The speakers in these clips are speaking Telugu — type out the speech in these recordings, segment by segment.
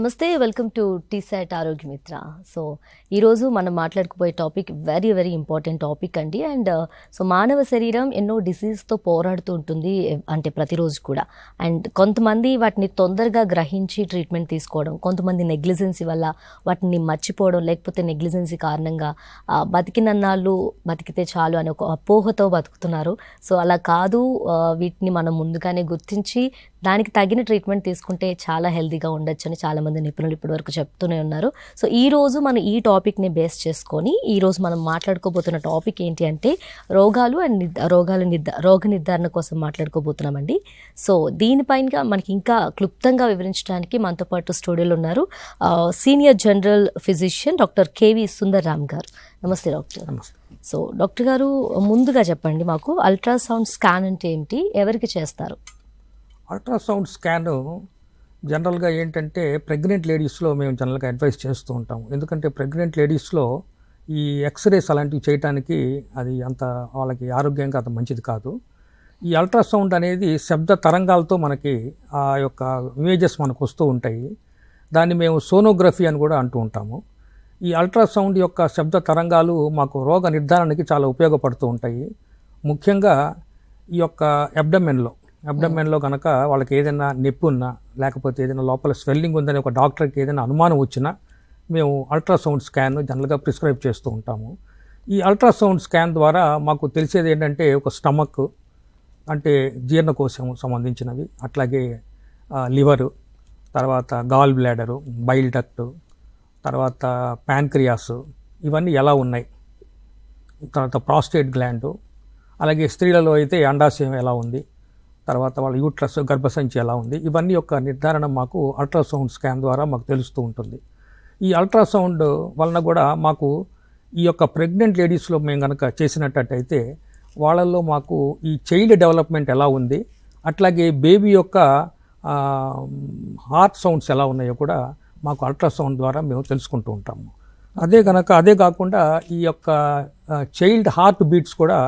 నమస్తే, వెల్కమ్ టు టీసాట్ ఆరోగ్య మిత్ర. సో ఈరోజు మనం మాట్లాడుకుపోయే topic very very important topic అండి. అండ్ సో మానవ శరీరం ఎన్నో డిసీజ్తో పోరాడుతూ ఉంటుంది, అంటే ప్రతిరోజు కూడా. అండ్ కొంతమంది వాటిని తొందరగా గ్రహించి ట్రీట్మెంట్ తీసుకోవడం, కొంతమంది నెగ్లిజెన్సీ వల్ల వాటిని మర్చిపోవడం, లేకపోతే నెగ్లిజెన్సీ కారణంగా బతికినన్నాళ్ళు బతికితే చాలు అనే ఒక అపోహతో బతుకుతున్నారు. సో అలా కాదు, వీటిని మనం ముందుగానే గుర్తించి దానికి తగిన ట్రీట్మెంట్ తీసుకుంటే చాలా హెల్తీగా ఉండొచ్చు అని చాలామంది నిపుణులు ఇప్పటి వరకు చెప్తూనే ఉన్నారు. సో ఈరోజు మనం ఈ టాపిక్ని బేస్ చేసుకొని ఈరోజు మనం మాట్లాడుకోబోతున్న టాపిక్ ఏంటి అంటే రోగాలు అండ్ రోగ నిర్ధారణ కోసం మాట్లాడుకోబోతున్నామండి. సో దీనిపైన మనకి ఇంకా క్లుప్తంగా వివరించడానికి మనతో పాటు స్టూడియోలో ఉన్నారు senior general physician doctor K V Sundarram గారు. నమస్తే డాక్టర్. సో డాక్టర్ గారు, ముందుగా చెప్పండి మాకు, అల్ట్రాసౌండ్ స్కాన్ అంటే ఏమిటి, ఎవరికి చేస్తారు? అల్ట్రాసౌండ్ స్కాన్ జనరల్గా ఏంటంటే ప్రెగ్నెంట్ లేడీస్లో మేము జనరల్గా అడ్వైస్ చేస్తూ ఉంటాము. ఎందుకంటే ప్రెగ్నెంట్ లేడీస్లో ఈ ఎక్స్రేస్ అలాంటివి చేయడానికి అది అంత వాళ్ళకి ఆరోగ్యంగా అంత మంచిది కాదు. ఈ అల్ట్రాసౌండ్ అనేది శబ్ద తరంగాలతో మనకి ఆ యొక్క ఇమేజెస్ మనకు వస్తూ ఉంటాయి. దాన్ని మేము సోనోగ్రఫీ అని కూడా అంటూ ఉంటాము. ఈ అల్ట్రాసౌండ్ యొక్క శబ్ద తరంగాలు మాకు రోగ నిర్ధారణకి చాలా ఉపయోగపడుతూ ఉంటాయి. ముఖ్యంగా ఈ యొక్క అబ్డమెన్లో కనుక వాళ్ళకి ఏదైనా నొప్పి ఉన్నా, లేకపోతే ఏదైనా లోపల స్వెల్లింగ్ ఉందని ఒక డాక్టర్కి ఏదైనా అనుమానం వచ్చినా మేము అల్ట్రాసౌండ్ స్కాన్ జనరల్గా ప్రిస్క్రైబ్ చేస్తూ ఉంటాము. ఈ అల్ట్రాసౌండ్ స్కాన్ ద్వారా మాకు తెలిసేది ఏంటంటే ఒక స్టమక్ అంటే జీర్ణకోశం సంబంధించినవి, అట్లాగే లివరు, తర్వాత గాల్ బ్లాడరు, బైల్ డక్ట్, తర్వాత ప్యాంక్రియాస్, ఇవన్నీ ఎలా ఉన్నాయి, తర్వాత ప్రాస్టేట్ గ్లాండ్, అలాగే స్త్రీలలో అయితే అండాశయం ఎలా ఉంది, తర్వాత వాళ్ళ యూట్రస్ గర్భసంచి ఎలా ఉంది, ఇవన్నీ యొక్క నిర్ధారణ మాకు అల్ట్రాసౌండ్ స్కాన్ ద్వారా మాకు తెలుస్తూ ఉంటుంది. ఈ అల్ట్రాసౌండ్ వలన కూడా మాకు ఈ యొక్క ప్రెగ్నెంట్ లేడీస్లో మేము కనుక చేసినట్టయితే వాళ్ళల్లో మాకు ఈ చైల్డ్ డెవలప్మెంట్ ఎలా ఉంది, అట్లాగే బేబీ యొక్క హార్ట్ సౌండ్స్ ఎలా ఉన్నాయో కూడా మాకు అల్ట్రాసౌండ్ ద్వారా మేము తెలుసుకుంటూ ఉంటాము. అదే కాకుండా ఈ యొక్క చైల్డ్ హార్ట్ బీట్స్ కూడా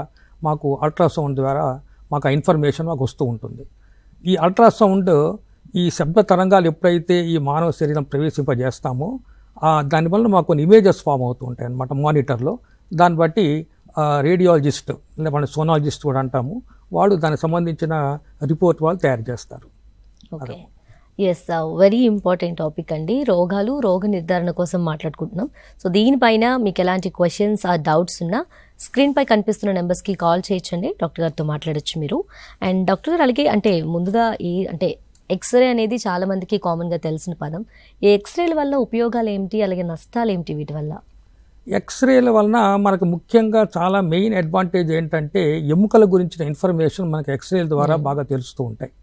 మాకు అల్ట్రాసౌండ్ ద్వారా మాకు ఇన్ఫర్మేషన్ మాకు వస్తూ ఉంటుంది. ఈ అల్ట్రాసౌండ్ ఈ శబ్ద తరంగాలు ఎప్పుడైతే ఈ మానవ శరీరం ప్రవేశింపజేస్తామో దానివల్ల మాకు కొన్ని ఇమేజెస్ ఫామ్ అవుతూ ఉంటాయి అన్నమాట మానిటర్లో. దాన్ని బట్టి రేడియాలజిస్ట్ లేదా మన సోనాలజిస్ట్ కూడా అంటాము, వాళ్ళు దానికి సంబంధించిన రిపోర్ట్ వాళ్ళు తయారు చేస్తారు. Okay, yes, very important topic అండి. రోగ నిర్ధారణ కోసం మాట్లాడుకుంటున్నాం. సో దీనిపైన మీకు ఎలాంటి క్వశ్చన్స్ ఆ డౌట్స్ ఉన్నా స్క్రీన్పై కనిపిస్తున్న నెంబర్స్కి కాల్ చేయొచ్చండి, డాక్టర్ గారితో మాట్లాడచ్చు మీరు. అండ్ డాక్టర్ గారు, అలాగే అంటే ముందుగా అంటే ఎక్స్రే అనేది చాలా మందికి కామన్గా తెలిసిన పదం. ఈ ఎక్స్రేల వల్ల ఉపయోగాలు ఏమిటి, అలాగే నష్టాలు ఏమిటి వీటి వల్ల? ఎక్స్రేల వలన మనకు ముఖ్యంగా చాలా మెయిన్ అడ్వాంటేజ్ ఏంటంటే ఎముకల గురించిన ఇన్ఫర్మేషన్ మనకు ఎక్స్రేల ద్వారా బాగా తెలుస్తూ ఉంటాయి.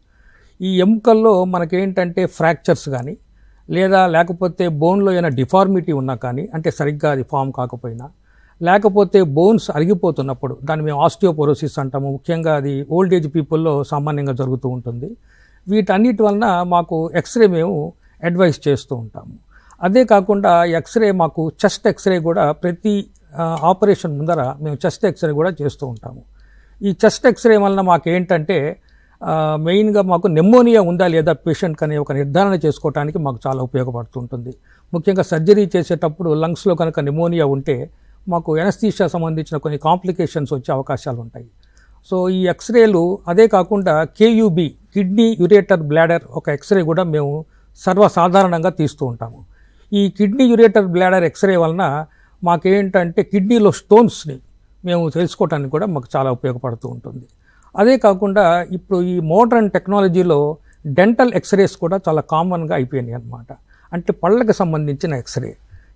ఈ ఎముకల్లో మనకేంటంటే ఫ్రాక్చర్స్ కానీ లేకపోతే బోన్లో ఏమైనా డిఫార్మిటీ ఉన్నా కానీ, అంటే సరిగ్గా అది ఫామ్ కాకపోయినా, లేకపోతే బోన్స్ అరిగిపోతున్నప్పుడు దాన్ని మేము ఆస్టియోపోరోసిస్ అంటాము. ముఖ్యంగా అది ఓల్డ్ ఏజ్ పీపుల్లో సామాన్యంగా జరుగుతూ ఉంటుంది. వీటన్నిటి వలన మాకు ఎక్స్రే మేము అడ్వైస్ చేస్తూ ఉంటాము. అదే కాకుండా ఎక్స్రే మాకు చెస్ట్ ఎక్స్రే కూడా ప్రతి ఆపరేషన్ ముందర మేము చెస్ట్ ఎక్స్రే కూడా చేస్తూ ఉంటాము. ఈ చెస్ట్ ఎక్స్రే వలన మాకు ఏంటంటే మెయిన్గా మాకు నెమోనియా ఉందా లేదా పేషెంట్కి అనే ఒక నిర్ధారణ చేసుకోవడానికి మాకు చాలా ఉపయోగపడుతుంటుంది. ముఖ్యంగా సర్జరీ చేసేటప్పుడు లంగ్స్లో కనుక నెమోనియా ఉంటే మాకు ఎనస్థీషియా సంబంధించిన కొన్ని కాంప్లికేషన్స్ వచ్చే అవకాశాలు ఉంటాయి. సో ఈ ఎక్స్రేలు, అదే కాకుండా కేయూబీ కిడ్నీ యురేటర్ బ్లాడర్ ఒక ఎక్స్రే కూడా మేము సర్వసాధారణంగా తీస్తూ ఉంటాము. ఈ కిడ్నీ యురేటర్ బ్లాడర్ ఎక్స్రే వలన మాకేంటంటే కిడ్నీలో స్టోన్స్ని మేము తెలుసుకోవడానికి కూడా మాకు చాలా ఉపయోగపడుతూ ఉంటుంది. అదే కాకుండా ఇప్పుడు ఈ మోడర్న్ టెక్నాలజీలో డెంటల్ ఎక్స్రేస్ కూడా చాలా కామన్గా అయిపోయినాయి అన్నమాట. అంటే పళ్ళకి సంబంధించిన ఎక్స్రే.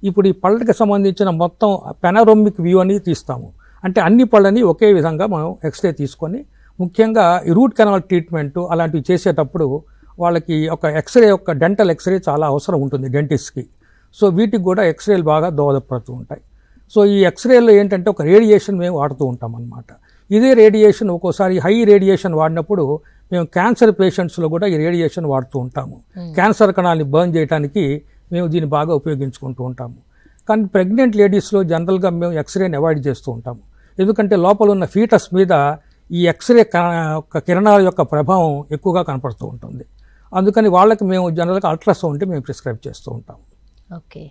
ఇప్పుడు ఈ పళ్ళకి సంబంధించిన మొత్తం పెనరోమిక్ వ్యూ అని తీస్తాము. అంటే అన్ని పళ్ళని ఒకే విధంగా మనం ఎక్స్రే తీసుకొని, ముఖ్యంగా ఈ రూట్ కెనాల్ ట్రీట్మెంట్ అలాంటివి చేసేటప్పుడు వాళ్ళకి ఒక ఎక్స్రే, ఒక డెంటల్ ఎక్స్రే చాలా అవసరం ఉంటుంది డెంటిస్ట్కి. సో వీటికి కూడా ఎక్స్రేలు బాగా దోహదపడుతూ ఉంటాయి. సో ఈ ఎక్స్రేలో ఏంటంటే ఒక రేడియేషన్ మేము వాడుతూ ఉంటాం అన్నమాట. ఇదే రేడియేషన్ ఒక్కోసారి హై రేడియేషన్ వాడినప్పుడు మేము క్యాన్సర్ పేషెంట్స్లో కూడా ఈ రేడియేషన్ వాడుతూ ఉంటాము. క్యాన్సర్ కణాలని బర్న్ చేయడానికి మేము దీన్ని బాగా ఉపయోగించుకుంటూ ఉంటాము. కానీ ప్రెగ్నెంట్ లేడీస్లో జనరల్గా మేము ఎక్స్రేని అవాయిడ్ చేస్తూ ఉంటాము. ఎందుకంటే లోపల ఉన్న ఫీటస్ మీద ఈ ఎక్స్రే కిరణాల యొక్క ప్రభావం ఎక్కువగా కనపడుతూ ఉంటుంది. అందుకని వాళ్ళకి మేము జనరల్గా అల్ట్రాసౌండ్ మేము ప్రిస్క్రైబ్ చేస్తూ ఉంటాం. ఓకే.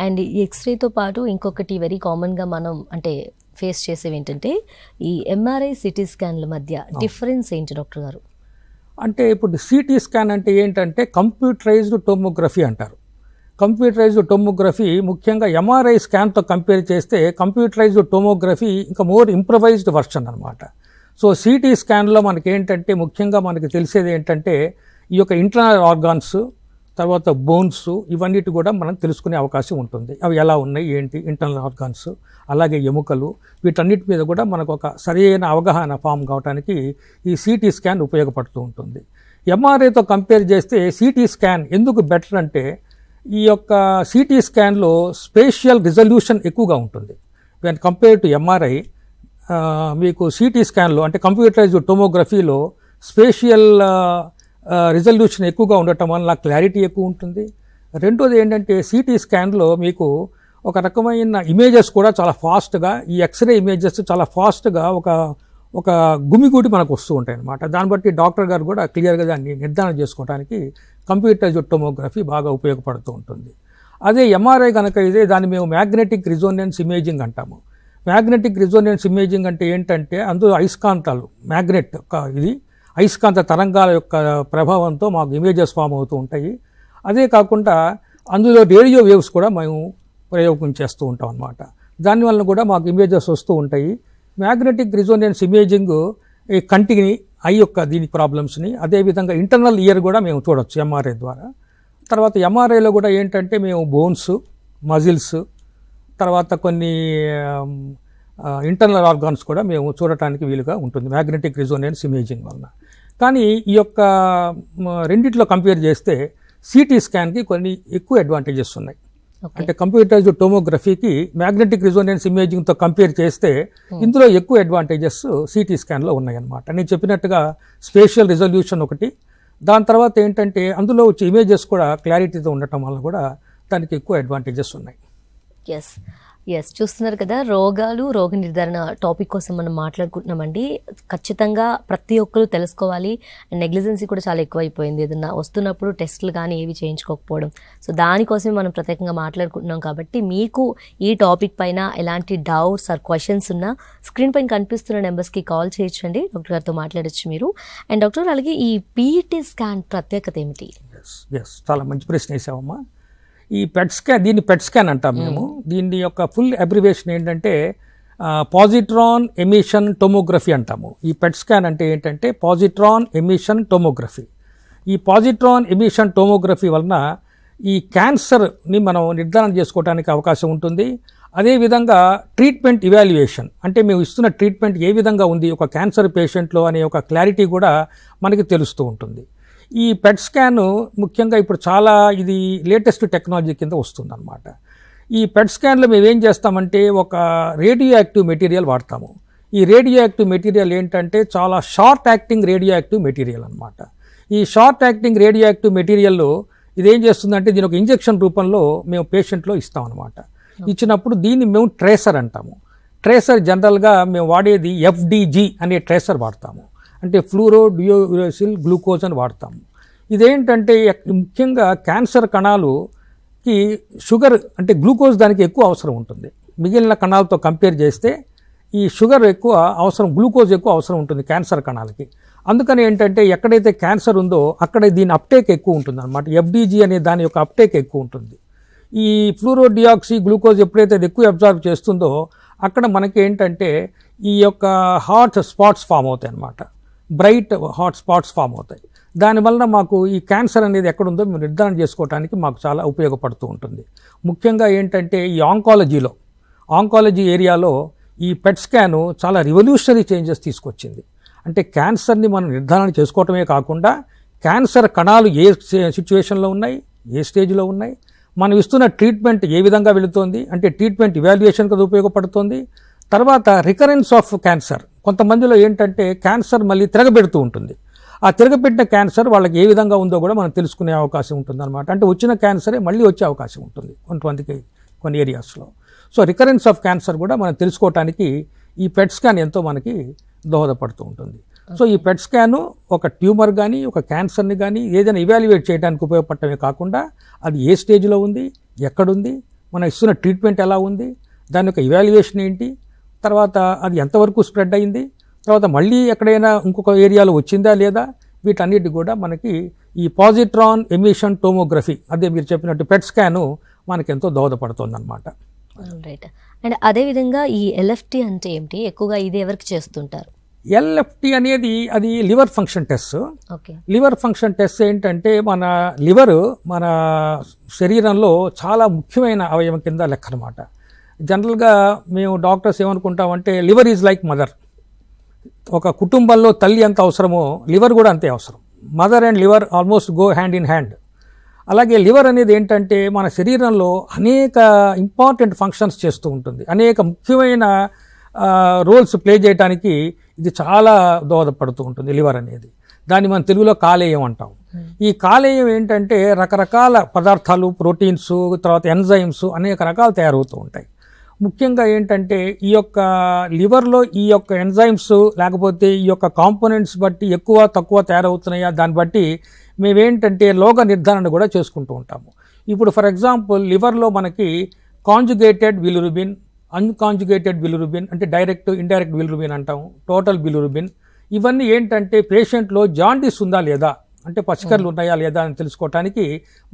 అండ్ ఈ ఎక్స్రేతో పాటు ఇంకొకటి వెరీ కామన్గా మనం అంటే ఫేస్ చేసేవి ఏంటంటే ఈ ఎంఆర్ఐ సిటీ స్కాన్ల మధ్య డిఫరెన్స్ ఏంటి డాక్టర్ గారు? అంటే ఇప్పుడు సిటీ స్కాన్ అంటే ఏంటంటే కంప్యూటరైజ్డ్ టోమోగ్రఫీ అంటారు. కంప్యూటరైజ్డ్ టోమోగ్రఫీ ముఖ్యంగా ఎంఆర్ఐ స్కాన్తో కంపేర్ చేస్తే కంప్యూటరైజ్డ్ టోమోగ్రఫీ ఇంకా మోర్ ఇంప్రవైజ్డ్ వర్షన్ అనమాట. సో సిటీ స్కాన్లో మనకి ఏంటంటే ముఖ్యంగా మనకి తెలిసేది ఏంటంటే ఈ యొక్క ఇంటర్నల్ ఆర్గాన్స్, తర్వాత బోన్స్, ఇవన్నిటి కూడా మనం తెలుసుకునే అవకాశం ఉంటుంది. అవి ఎలా ఉన్నాయి ఏంటి, ఇంటర్నల్ ఆర్గాన్స్, అలాగే ఎముకలు, వీటన్నిటి మీద కూడా మనకు ఒక సరైన అవగాహన ఫామ్ కావడానికి ఈ సిటీ స్కాన్ ఉపయోగపడుతూ ఉంటుంది. ఎంఆర్ఐతో కంపేర్ చేస్తే సిటీ స్కాన్ ఎందుకు బెటర్ అంటే ఈ యొక్క సిటీ స్కాన్లో స్పేషియల్ రిజల్యూషన్ ఎక్కువగా ఉంటుంది. వెన్ కంపేర్ టు ఎంఆర్ఐ మీకు సిటీ స్కాన్లో అంటే కంప్యూటరైజ్డ్ టోమోగ్రఫీలో స్పేషియల్ రిజల్యూషన్ ఎక్కువగా ఉండటం వల్ల క్లారిటీ ఎక్కువ ఉంటుంది. రెండోది ఏంటంటే సిటీ స్కాన్లో మీకు ఒక రకమైన ఇమేజెస్ కూడా చాలా ఫాస్ట్గా, ఈ ఎక్స్రే ఇమేజెస్ చాలా ఫాస్ట్గా ఒక గుమిగూటి మనకు వస్తూ ఉంటాయి అన్నమాట. దాన్ని బట్టి డాక్టర్ గారు కూడా క్లియర్గా దాన్ని నిర్ధారణ చేసుకోవడానికి కంప్యూటరైజ్డ్ టోమోగ్రఫీ బాగా ఉపయోగపడుతూ ఉంటుంది. అదే ఎంఆర్ఐ కనుక ఇదే దాన్ని మేము మ్యాగ్నెటిక్ రిజోనెన్స్ ఇమేజింగ్ అంటాము. మ్యాగ్నెటిక్ రిజోనెన్స్ ఇమేజింగ్ అంటే ఏంటంటే అందులో అయస్కాంతాలు, మ్యాగ్నెట్ ఇది అయస్కాంత తరంగాల యొక్క ప్రభావంతో మాకు ఇమేజెస్ ఫామ్ అవుతూ ఉంటాయి. అదే కాకుండా అందులో రేడియో వేవ్స్ కూడా మేము ప్రయోగం చేస్తూ ఉంటాం అన్నమాట. దానివల్ల కూడా మాకు ఇమేజెస్ వస్తూ ఉంటాయి. మ్యాగ్నెటిక్ రిజోనెన్స్ ఇమేజింగ్ ఈ కంటిని, ఐ యొక్క దీని ప్రాబ్లమ్స్ని, అదేవిధంగా ఇంటర్నల్ ఇయర్ కూడా మేము చూడవచ్చు ఎంఆర్ఐ ద్వారా. తర్వాత ఎంఆర్ఐలో కూడా ఏంటంటే మేము బోన్స్, మజిల్స్, తర్వాత కొన్ని ఇంటర్నల్ ఆర్గాన్స్ కూడా మేము చూడటానికి వీలుగా ఉంటుంది మ్యాగ్నెటిక్ రిజోనెన్స్ ఇమేజింగ్ వలన. కానీ ఈ యొక్క రెండిట్లో కంపేర్ చేస్తే సిటీ స్కాన్కి కొన్ని ఎక్కువ అడ్వాంటేజెస్ ఉన్నాయి. అంటే కంప్యూటరైజ్డ్ టోమోగ్రఫీకి మ్యాగ్నెటిక్ రిజోనెన్స్ ఇమేజింగ్తో కంపేర్ చేస్తే ఇందులో ఎక్కువ అడ్వాంటేజెస్ సిటీ స్కాన్లో ఉన్నాయన్నమాట. నేను చెప్పినట్టుగా స్పేషియల్ రిజల్యూషన్ ఒకటి, దాని తర్వాత ఏంటంటే అందులో వచ్చే ఇమేజెస్ కూడా క్లారిటీతో ఉండటం వల్ల కూడా దానికి ఎక్కువ అడ్వాంటేజెస్ ఉన్నాయి. ఎస్ చూస్తున్నారు కదా, రోగాలు, రోగ నిర్ధారణ టాపిక్ కోసం మనం మాట్లాడుకుంటున్నామండి. ఖచ్చితంగా ప్రతి ఒక్కరు తెలుసుకోవాలి. అండ్ నెగ్లిజెన్సీ కూడా చాలా ఎక్కువైపోయింది. ఏదన్నా వస్తున్నప్పుడు టెస్టులు కానీ ఏవి చేయించుకోకపోవడం. సో దానికోసమే మనం ప్రత్యేకంగా మాట్లాడుకుంటున్నాం. కాబట్టి మీకు ఈ టాపిక్ పైన ఎలాంటి డౌట్స్ ఆర్ క్వశ్చన్స్ ఉన్నా స్క్రీన్ పైన కనిపిస్తున్న నెంబర్స్కి కాల్ చేయొచ్చండి, డాక్టర్ గారితో మాట్లాడచ్చు మీరు. అండ్ డాక్టర్, అలాగే ఈ పీఈటీ స్కాన్ ప్రత్యేకత ఏమిటి? చాలా మంచి ప్రశ్న వేసావమ్మా. ఈ పెట్ స్కాన్, దీన్ని పెట్ స్కాన్ అంటాం మేము. దీని యొక్క ఫుల్ అబ్రివేషన్ ఏంటంటే పాజిట్రాన్ ఎమిషన్ టోమోగ్రఫీ అంటాము. ఈ పెట్ స్కాన్ అంటే ఏంటంటే పాజిట్రాన్ ఎమిషన్ టోమోగ్రఫీ. ఈ పాజిట్రాన్ ఎమిషన్ టోమోగ్రఫీ వలన ఈ క్యాన్సర్ని మనం నిర్ధారణ చేసుకోవడానికి అవకాశం ఉంటుంది. అదేవిధంగా ట్రీట్మెంట్ ఇవాల్యుయేషన్, అంటే మేము ఇస్తున్న ట్రీట్మెంట్ ఏ విధంగా ఉంది ఒక క్యాన్సర్ పేషెంట్లో అనే ఒక క్లారిటీ కూడా మనకి తెలుస్తూ ఉంటుంది. ఈ పెట్ స్కాన్ ముఖ్యంగా ఇప్పుడు చాలా ఇది లేటెస్ట్ టెక్నాలజీ కింద వస్తుందన్నమాట. ఈ పెట్ స్కాన్లో మేము ఏం చేస్తామంటే ఒక రేడియో యాక్టివ్ మెటీరియల్ వాడతాము. ఈ రేడియో యాక్టివ్ మెటీరియల్ ఏంటంటే చాలా short acting radio active material అనమాట. ఈ షార్ట్ యాక్టింగ్ రేడియో యాక్టివ్ మెటీరియల్లో ఇదేం చేస్తుందంటే దీని ఒక ఇంజెక్షన్ రూపంలో మేము పేషెంట్లో ఇస్తాం అనమాట. ఇచ్చినప్పుడు దీన్ని మేము ట్రేసర్ అంటాము. ట్రేసర్ జనరల్గా మేము వాడేది FDG అనే ట్రేసర్ వాడతాము. అంటే ఫ్లూరోడియోసిల్ గ్లూకోజ్ అని వాడతాము. ఇదేంటంటే ముఖ్యంగా క్యాన్సర్ కణాలుకి షుగర్ అంటే గ్లూకోజ్ దానికి ఎక్కువ అవసరం ఉంటుంది. మిగిలిన కణాలతో కంపేర్ చేస్తే ఈ షుగర్ ఎక్కువ అవసరం, గ్లూకోజ్ ఎక్కువ అవసరం ఉంటుంది క్యాన్సర్ కణాలకి. అందుకని ఏంటంటే ఎక్కడైతే క్యాన్సర్ ఉందో అక్కడ దీని అప్టేక్ ఎక్కువ ఉంటుంది అనమాట. FDG అనే దాని యొక్క అప్టేక్ ఎక్కువ ఉంటుంది. ఈ ఫ్లూరోడియాక్సీ గ్లూకోజ్ ఎప్పుడైతే అది ఎక్కువ అబ్జార్బ్ చేస్తుందో అక్కడ మనకి ఏంటంటే ఈ యొక్క హాట్ స్పాట్స్ ఫామ్ అవుతాయి అన్నమాట. బ్రైట్ హాట్ స్పాట్స్ ఫామ్ అవుతాయి. దానివల్ల మాకు ఈ క్యాన్సర్ అనేది ఎక్కడుందో మేము నిర్ధారణ చేసుకోవడానికి మాకు చాలా ఉపయోగపడుతూ ఉంటుంది. ముఖ్యంగా ఏంటంటే ఈ ఆంకాలజీ ఏరియాలో ఈ పెట్ స్కాన్ చాలా రివల్యూషనరీ చేంజెస్ తీసుకొచ్చింది. అంటే క్యాన్సర్ని మనం నిర్ధారణ చేసుకోవటమే కాకుండా క్యాన్సర్ కణాలు ఏ సిచ్యువేషన్లో ఉన్నాయి, ఏ స్టేజ్లో ఉన్నాయి, మనం ఇస్తున్న ట్రీట్మెంట్ ఏ విధంగా వెళుతోంది, అంటే ట్రీట్మెంట్ ఇవాల్యుయేషన్కి అది ఉపయోగపడుతుంది. తర్వాత రికరెన్స్ ఆఫ్ క్యాన్సర్, కొంతమందిలో ఏంటంటే క్యాన్సర్ మళ్ళీ తిరగబెడుతూ ఉంటుంది. ఆ తిరగబెట్టిన క్యాన్సర్ వాళ్ళకి ఏ విధంగా ఉందో కూడా మనం తెలుసుకునే అవకాశం ఉంటుంది అనమాట. అంటే వచ్చిన క్యాన్సరే మళ్ళీ వచ్చే అవకాశం ఉంటుంది కొంతమందికి కొన్ని ఏరియాస్లో. సో రికరెన్స్ ఆఫ్ క్యాన్సర్ కూడా మనం తెలుసుకోవటానికి ఈ పెట్ స్కాన్ ఎంతో మనకి దోహదపడుతూ ఉంటుంది. సో ఈ పెట్ స్కాను ఒక ట్యూమర్ కానీ ఒక క్యాన్సర్ని కానీ ఏదైనా ఇవాల్యుయేట్ చేయడానికి ఉపయోగపడటమే కాకుండా అది ఏ స్టేజ్లో ఉంది, ఎక్కడుంది, మనం ఇస్తున్న ట్రీట్మెంట్ ఎలా ఉంది, దాని యొక్క ఇవాల్యుయేషన్ ఏంటి, తర్వాత అది ఎంతవరకు స్ప్రెడ్ అయింది, తర్వాత మళ్ళీ ఎక్కడైనా ఇంకొక ఏరియాలో వచ్చిందా లేదా, వీటన్నిటి కూడా మనకి ఈ పాజిట్రాన్ ఎమిషన్ టోమోగ్రఫీ, అదే మీరు చెప్పినట్టు పెట్ స్కాను మనకి ఎంతో దోహదపడుతుంది అనమాట. రైట్. అండ్ అదేవిధంగా ఈ ఎల్ఎఫ్టి అంటే ఏమిటి, ఎక్కువగా ఇది ఎవరికి చేస్తుంటారు? ఎల్ఎఫ్టి అనేది అది liver function test. Okay. Liver function test ఏంటంటే మన లివర్ మన శరీరంలో చాలా ముఖ్యమైన అవయవం కింద లెక్క అనమాట. జనరల్గా మేము డాక్టర్స్ ఏమనుకుంటామంటే లివర్ ఈజ్ లైక్ మదర్. ఒక కుటుంబంలో తల్లి ఎంత అవసరమో లివర్ కూడా అంతే అవసరం. Mother and liver almost go hand in hand. అలాగే లివర్ అనేది ఏంటంటే మన శరీరంలో అనేక ఇంపార్టెంట్ ఫంక్షన్స్ చేస్తూ ఉంటుంది, అనేక ముఖ్యమైన రోల్స్ ప్లే చేయడానికి ఇది చాలా దోహదపడుతూ ఉంటుంది లివర్ అనేది. దాన్ని మనం తెలుగులో కాలేయం అంటాం. ఈ కాలేయం ఏంటంటే రకరకాల పదార్థాలు, ప్రోటీన్స్, తర్వాత ఎంజైమ్స్ అనేక రకాలు తయారవుతూ ఉంటాయి. ముఖ్యంగా ఏంటంటే ఈ యొక్క లివర్లో ఈ యొక్క ఎంజైమ్స్ లేకపోతే ఈ యొక్క కాంపోనెంట్స్ బట్టి ఎక్కువ తక్కువ తయారవుతున్నాయా దాన్ని బట్టి మేమేంటంటే లోగ నిర్ధారణ కూడా చేసుకుంటూ ఉంటాము. ఇప్పుడు ఫర్ ఎగ్జాంపుల్ లివర్లో మనకి కాంజుగేటెడ్ బిలిరుబిన్, అన్కాంజుగేటెడ్ బిలిరుబిన్ అంటే డైరెక్ట్ ఇండైరెక్ట్ బిలిరుబిన్ అంటాం, టోటల్ బిలిరుబిన్. ఇవన్నీ ఏంటంటే పేషెంట్లో జాండీస్ ఉందా లేదా అంటే పచ్చికర్లు ఉన్నాయా లేదా అని తెలుసుకోవటానికి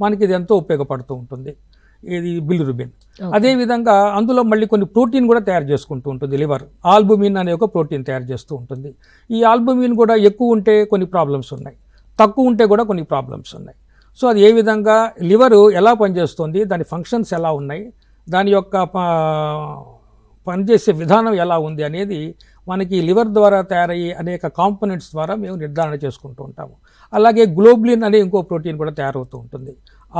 మనకి ఇది ఎంతో ఉపయోగపడుతూ ఉంటుంది ఇది బిలిరుబిన్. అదేవిధంగా అందులో మళ్ళీ కొన్ని ప్రోటీన్ కూడా తయారు చేసుకుంటూ ఉంటుంది లివర్. ఆల్బుమిన్ అనే ఒక ప్రోటీన్ తయారు చేస్తూ ఉంటుంది. ఈ ఆల్బుమిన్ కూడా ఎక్కువ ఉంటే కొన్ని ప్రాబ్లమ్స్ ఉన్నాయి, తక్కువ ఉంటే కూడా కొన్ని ప్రాబ్లమ్స్ ఉన్నాయి. సో అది ఏ విధంగా లివరు ఎలా పనిచేస్తుంది, దాని ఫంక్షన్స్ ఎలా ఉన్నాయి, దాని యొక్క పనిచేసే విధానం ఎలా ఉంది అనేది మనకి లివర్ ద్వారా తయారయ్యే అనేక కాంపోనెంట్స్ ద్వారా మేము నిర్ధారణ చేసుకుంటూ ఉంటాము. అలాగే గ్లోబులిన్ అనే ఇంకో ప్రోటీన్ కూడా తయారవుతూ ఉంటుంది.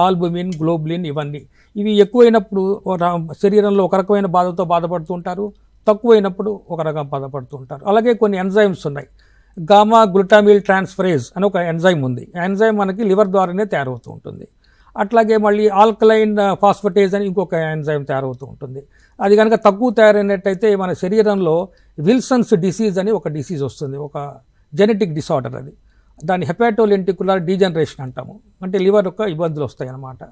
ఆల్బుమిన్, గ్లోబులిన్ ఇవి ఎక్కువైనప్పుడు శరీరంలో ఒక రకమైన బాధతో బాధపడుతూ ఉంటారు, తక్కువైనప్పుడు ఒక రకం బాధపడుతూ ఉంటారు. అలాగే కొన్ని ఎంజైమ్స్ ఉన్నాయి. గామా గ్లూటామిల్ ట్రాన్స్ఫరేజ్ అని ఒక ఎంజైమ్ ఉంది. ఆ ఎంజైమ్ మనకి లివర్ ద్వారానే తయారవుతూ ఉంటుంది. అట్లాగే మళ్ళీ ఆల్కలైన్ ఫాస్ఫటేజ్ అని ఇంకొక ఎంజైమ్ తయారవుతూ ఉంటుంది. అది కనుక తక్కువ తయారైనట్టయితే మన శరీరంలో విల్సన్స్ డిసీజ్ అని ఒక డిసీజ్ వస్తుంది, ఒక జెనెటిక్ డిసార్డర్. అది దాన్ని హెపాటోలెంటికులర్ డీజనరేషన్ అంటాము. అంటే లివర్ యొక్క ఇబ్బందులు వస్తాయి అన్నమాట.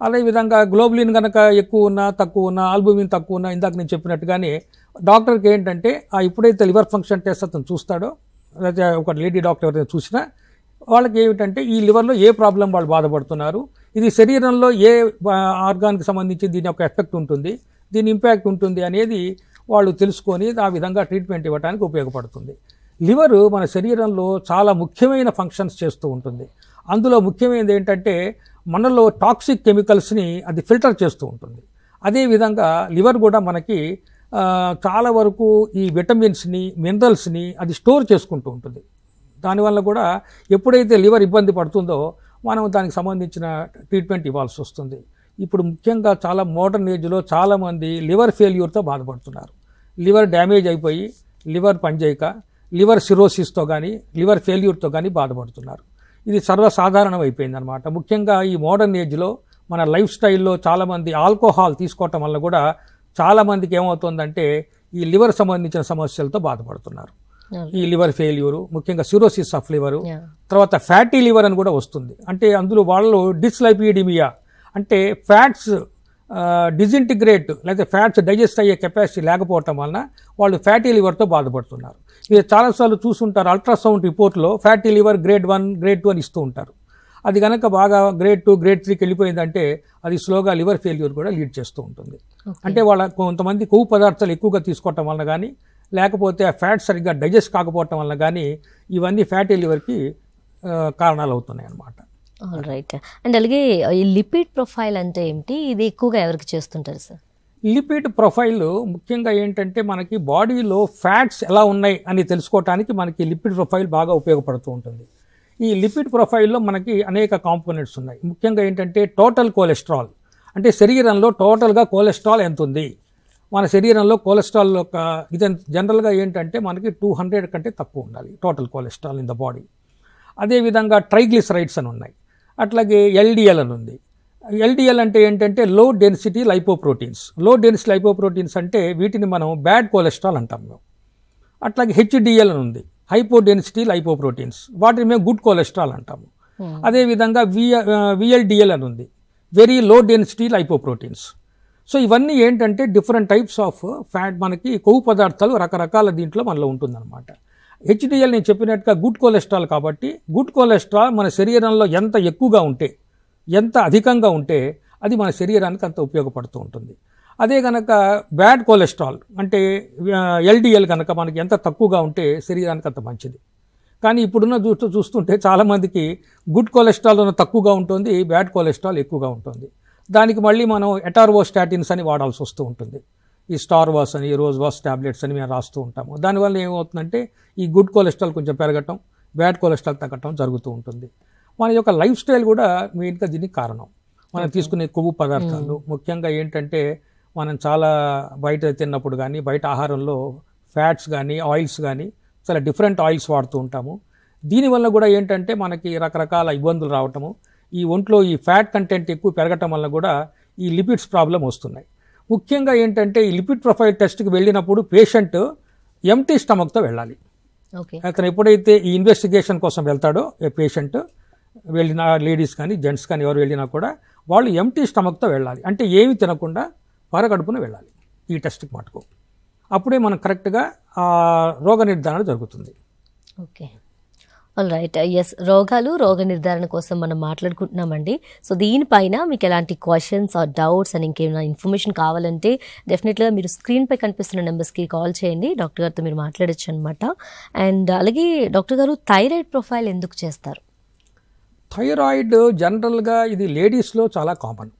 అదేవిధంగా గ్లోబులిన్ కనుక ఎక్కువ ఉన్నా తక్కువ ఉన్నా, ఆల్బుమిన్ తక్కువ ఉన్నా, ఇందాక నేను చెప్పినట్టుగానే డాక్టర్కి ఏంటంటే ఎప్పుడైతే లివర్ ఫంక్షన్ టెస్ట్ అతను చూస్తాడో, లేదా ఒక లేడీ డాక్టర్ ఎవరైనా చూసినా వాళ్ళకి ఏమిటంటే ఈ లివర్లో ఏ ప్రాబ్లం వాళ్ళు బాధపడుతున్నారు, ఇది శరీరంలో ఏ ఆర్గాన్కి సంబంధించి దీని యొక్క ఎఫెక్ట్ ఉంటుంది, దీని ఇంపాక్ట్ ఉంటుంది అనేది వాళ్ళు తెలుసుకొని ఆ విధంగా ట్రీట్మెంట్ ఇవ్వడానికి ఉపయోగపడుతుంది. లివరు మన శరీరంలో చాలా ముఖ్యమైన ఫంక్షన్స్ చేస్తూ ఉంటుంది. అందులో ముఖ్యమైనది ఏంటంటే మనలో టాక్సిక్ కెమికల్స్ని అది ఫిల్టర్ చేస్తూ ఉంటుంది. అదేవిధంగా లివర్ కూడా మనకి చాలా వరకు ఈ విటమిన్స్ని, మినరల్స్ని అది స్టోర్ చేసుకుంటూ ఉంటుంది. దానివల్ల కూడా ఎప్పుడైతే లివర్ ఇబ్బంది పడుతుందో మనం దానికి సంబంధించిన ట్రీట్మెంట్ ఇవ్వాల్సి వస్తుంది. ఇప్పుడు ముఖ్యంగా చాలా మోడర్న్ ఏజ్లో చాలామంది లివర్ ఫెయిల్యూర్తో బాధపడుతున్నారు. లివర్ డ్యామేజ్ అయిపోయి లివర్ పనిచేయక లివర్ సిరోసిస్తో కానీ లివర్ ఫెయిల్యూర్తో కానీ బాధపడుతున్నారు. ఇది సర్వసాధారణం అయిపోయిందనమాట. ముఖ్యంగా ఈ మోడర్న్ ఏజ్లో మన లైఫ్ స్టైల్లో చాలామంది ఆల్కహాల్ తీసుకోవటం వల్ల కూడా చాలామందికి ఏమవుతుందంటే ఈ లివర్ సంబంధించిన సమస్యలతో బాధపడుతున్నారు. ఈ లివర్ ఫెయిల్యూరు, ముఖ్యంగా సిరోసిస్ ఆఫ్ లివరు, తర్వాత ఫ్యాటీ లివర్ అని కూడా వస్తుంది. అంటే అందులో వాళ్ళు డిస్లైపిడిమియా అంటే ఫ్యాట్స్ డిజింటిగ్రేట్ లేదా ఫ్యాట్స్ డైజెస్ట్ అయ్యే కెపాసిటీ లేకపోవటం వలన వాళ్ళు ఫ్యాటీ లివర్తో బాధపడుతున్నారు. మీరు చాలాసార్లు చూసుంటారు అల్ట్రాసౌండ్ రిపోర్ట్లో ఫ్యాటీ లివర్ గ్రేడ్ 1, గ్రేడ్ 2 అని ఇస్తూ ఉంటారు. అది కనుక బాగా గ్రేడ్ 2, గ్రేడ్ 3కి వెళ్ళిపోయిందంటే అది స్లోగా లివర్ ఫెయిల్యూర్ కూడా లీడ్ చేస్తూ ఉంటుంది. అంటే వాళ్ళ కొంతమంది కొవ్వు పదార్థాలు ఎక్కువగా తీసుకోవటం వలన కానీ, లేకపోతే ఆ ఫ్యాట్ సరిగ్గా డైజెస్ట్ కాకపోవటం వలన కానీ ఇవన్నీ ఫ్యాటీ లివర్కి కారణాలు అవుతున్నాయి అన్నమాట. రైట్. అండ్ అలాగే ఈ లిపిడ్ ప్రొఫైల్ అంటే ఏమిటి, ఇది ఎక్కువగా ఎవరికి చేస్తుంటారు సార్? లిపిడ్ ప్రొఫైల్ ముఖ్యంగా ఏంటంటే మనకి బాడీలో ఫ్యాట్స్ ఎలా ఉన్నాయి అని తెలుసుకోవడానికి మనకి లిపిడ్ ప్రొఫైల్ బాగా ఉపయోగపడుతూ ఉంటుంది. ఈ లిపిడ్ ప్రొఫైల్లో మనకి అనేక కాంపోనెంట్స్ ఉన్నాయి. ముఖ్యంగా ఏంటంటే టోటల్ కొలెస్ట్రాల్, అంటే శరీరంలో టోటల్గా కొలెస్ట్రాల్ ఎంత ఉంది. మన శరీరంలో కొలెస్ట్రాల్ యొక్క ఇది జనరల్గా ఏంటంటే మనకి 200 కంటే తక్కువ ఉండాలి total cholesterol in the body. అదేవిధంగా ట్రైగ్లిసరైడ్స్ అని ఉన్నాయి. అట్లాగే ఎల్డిఎల్ అని ఉంది. ఎల్డిఎల్ అంటే ఏంటంటే low density lipoproteins. Low density lipoproteins అంటే వీటిని మనం బ్యాడ్ కొలెస్ట్రాల్ అంటాం మేము. అట్లాగే హెచ్డిఎల్ అని ఉంది, హైపోడెన్సిటీ లైపోప్రోటీన్స్, వాటిని మేము గుడ్ కొలెస్ట్రాల్ అంటాము. అదేవిధంగా విఎల్డిఎల్ అని ఉంది, very low density lipoproteins. So ఇవన్నీ ఏంటంటే డిఫరెంట్ టైప్స్ ఆఫ్ ఫ్యాట్, మనకి కొవ్వు పదార్థాలు రకరకాల దీంట్లో మనలో ఉంటుందన్నమాట. హెచ్డిఎల్ నేను చెప్పినట్టుగా గుడ్ కొలెస్ట్రాల్ కాబట్టి, గుడ్ కొలెస్ట్రాల్ మన శరీరంలో ఎంత ఎక్కువగా ఉంటే, ఎంత అధికంగా ఉంటే అది మన శరీరానికి అంత ఉపయోగపడుతూ ఉంటుంది. అదే కనుక బ్యాడ్ కొలెస్ట్రాల్ అంటే ఎల్డిఎల్ కనుక మనకి ఎంత తక్కువగా ఉంటే శరీరానికి అంత మంచిది. కానీ ఇప్పుడున్న చూస్తుంటే చాలామందికి గుడ్ కొలెస్ట్రాల్ తక్కువగా ఉంటుంది, బ్యాడ్ కొలెస్ట్రాల్ ఎక్కువగా ఉంటుంది. దానికి మళ్ళీ మనం ఎటార్వోస్టాటిన్స్ అని వాడాల్సి వస్తూ ఉంటుంది. ఈ స్టార్ వాస్ అని, రోజ్ వాస్ టాబ్లెట్స్ అని మేము రాస్తూ ఉంటాము. దానివల్ల ఏమవుతుందంటే ఈ గుడ్ కొలెస్ట్రాల్ కొంచెం పెరగటం, బ్యాడ్ కొలెస్ట్రాల్ తగ్గటం జరుగుతూ ఉంటుంది. మన యొక్క లైఫ్ స్టైల్ కూడా మెయిన్గా దీనికి కారణం. మనం తీసుకునే కొవ్వు పదార్థాలు ముఖ్యంగా ఏంటంటే, మనం చాలా బయట తిన్నప్పుడు కానీ బయట ఆహారంలో ఫ్యాట్స్ కానీ ఆయిల్స్ కానీ చాలా డిఫరెంట్ ఆయిల్స్ వాడుతూ ఉంటాము. దీనివల్ల కూడా ఏంటంటే మనకి రకరకాల ఇబ్బందులు రావటము, ఈ ఒంట్లో ఈ ఫ్యాట్ కంటెంట్ ఎక్కువ పెరగటం వల్ల కూడా ఈ లిపిడ్స్ ప్రాబ్లం వస్తున్నాయి. ముఖ్యంగా ఏంటంటే ఈ లిపిడ్ ప్రొఫైల్ టెస్ట్కి వెళ్ళినప్పుడు పేషెంట్ ఎంటీ స్టమక్తో వెళ్ళాలి. అతను ఎప్పుడైతే ఈ ఇన్వెస్టిగేషన్ కోసం వెళ్తాడో పేషెంట్ వెళ్ళిన లేడీస్ కానీ జెంట్స్ కానీ ఎవరు వెళ్ళినా కూడా వాళ్ళు ఎంటీ స్టమక్తో వెళ్ళాలి. అంటే ఏమి తినకుండా పరగడుపున వెళ్ళాలి ఈ టెస్ట్కి మటుకు. అప్పుడే మనం కరెక్ట్గా రోగ నిర్ధారణ జరుగుతుంది. Okay, all right. ఎస్, రోగ నిర్ధారణ కోసం మనం మాట్లాడుకుంటున్నామండి. సో దీనిపైన మీకు ఎలాంటి క్వశ్చన్స్ ఆర్ డౌట్స్ అని ఇంకేమైనా ఇన్ఫర్మేషన్ కావాలంటే డెఫినెట్గా మీరు స్క్రీన్పై కనిపిస్తున్న నెంబర్స్కి కాల్ చేయండి, డాక్టర్ గారితో మీరు మాట్లాడచ్చు అనమాట. అండ్ అలాగే డాక్టర్ గారు థైరాయిడ్ ప్రొఫైల్ ఎందుకు చేస్తారు? థైరాయిడ్ జనరల్గా ఇది లేడీస్లో చాలా కామన్.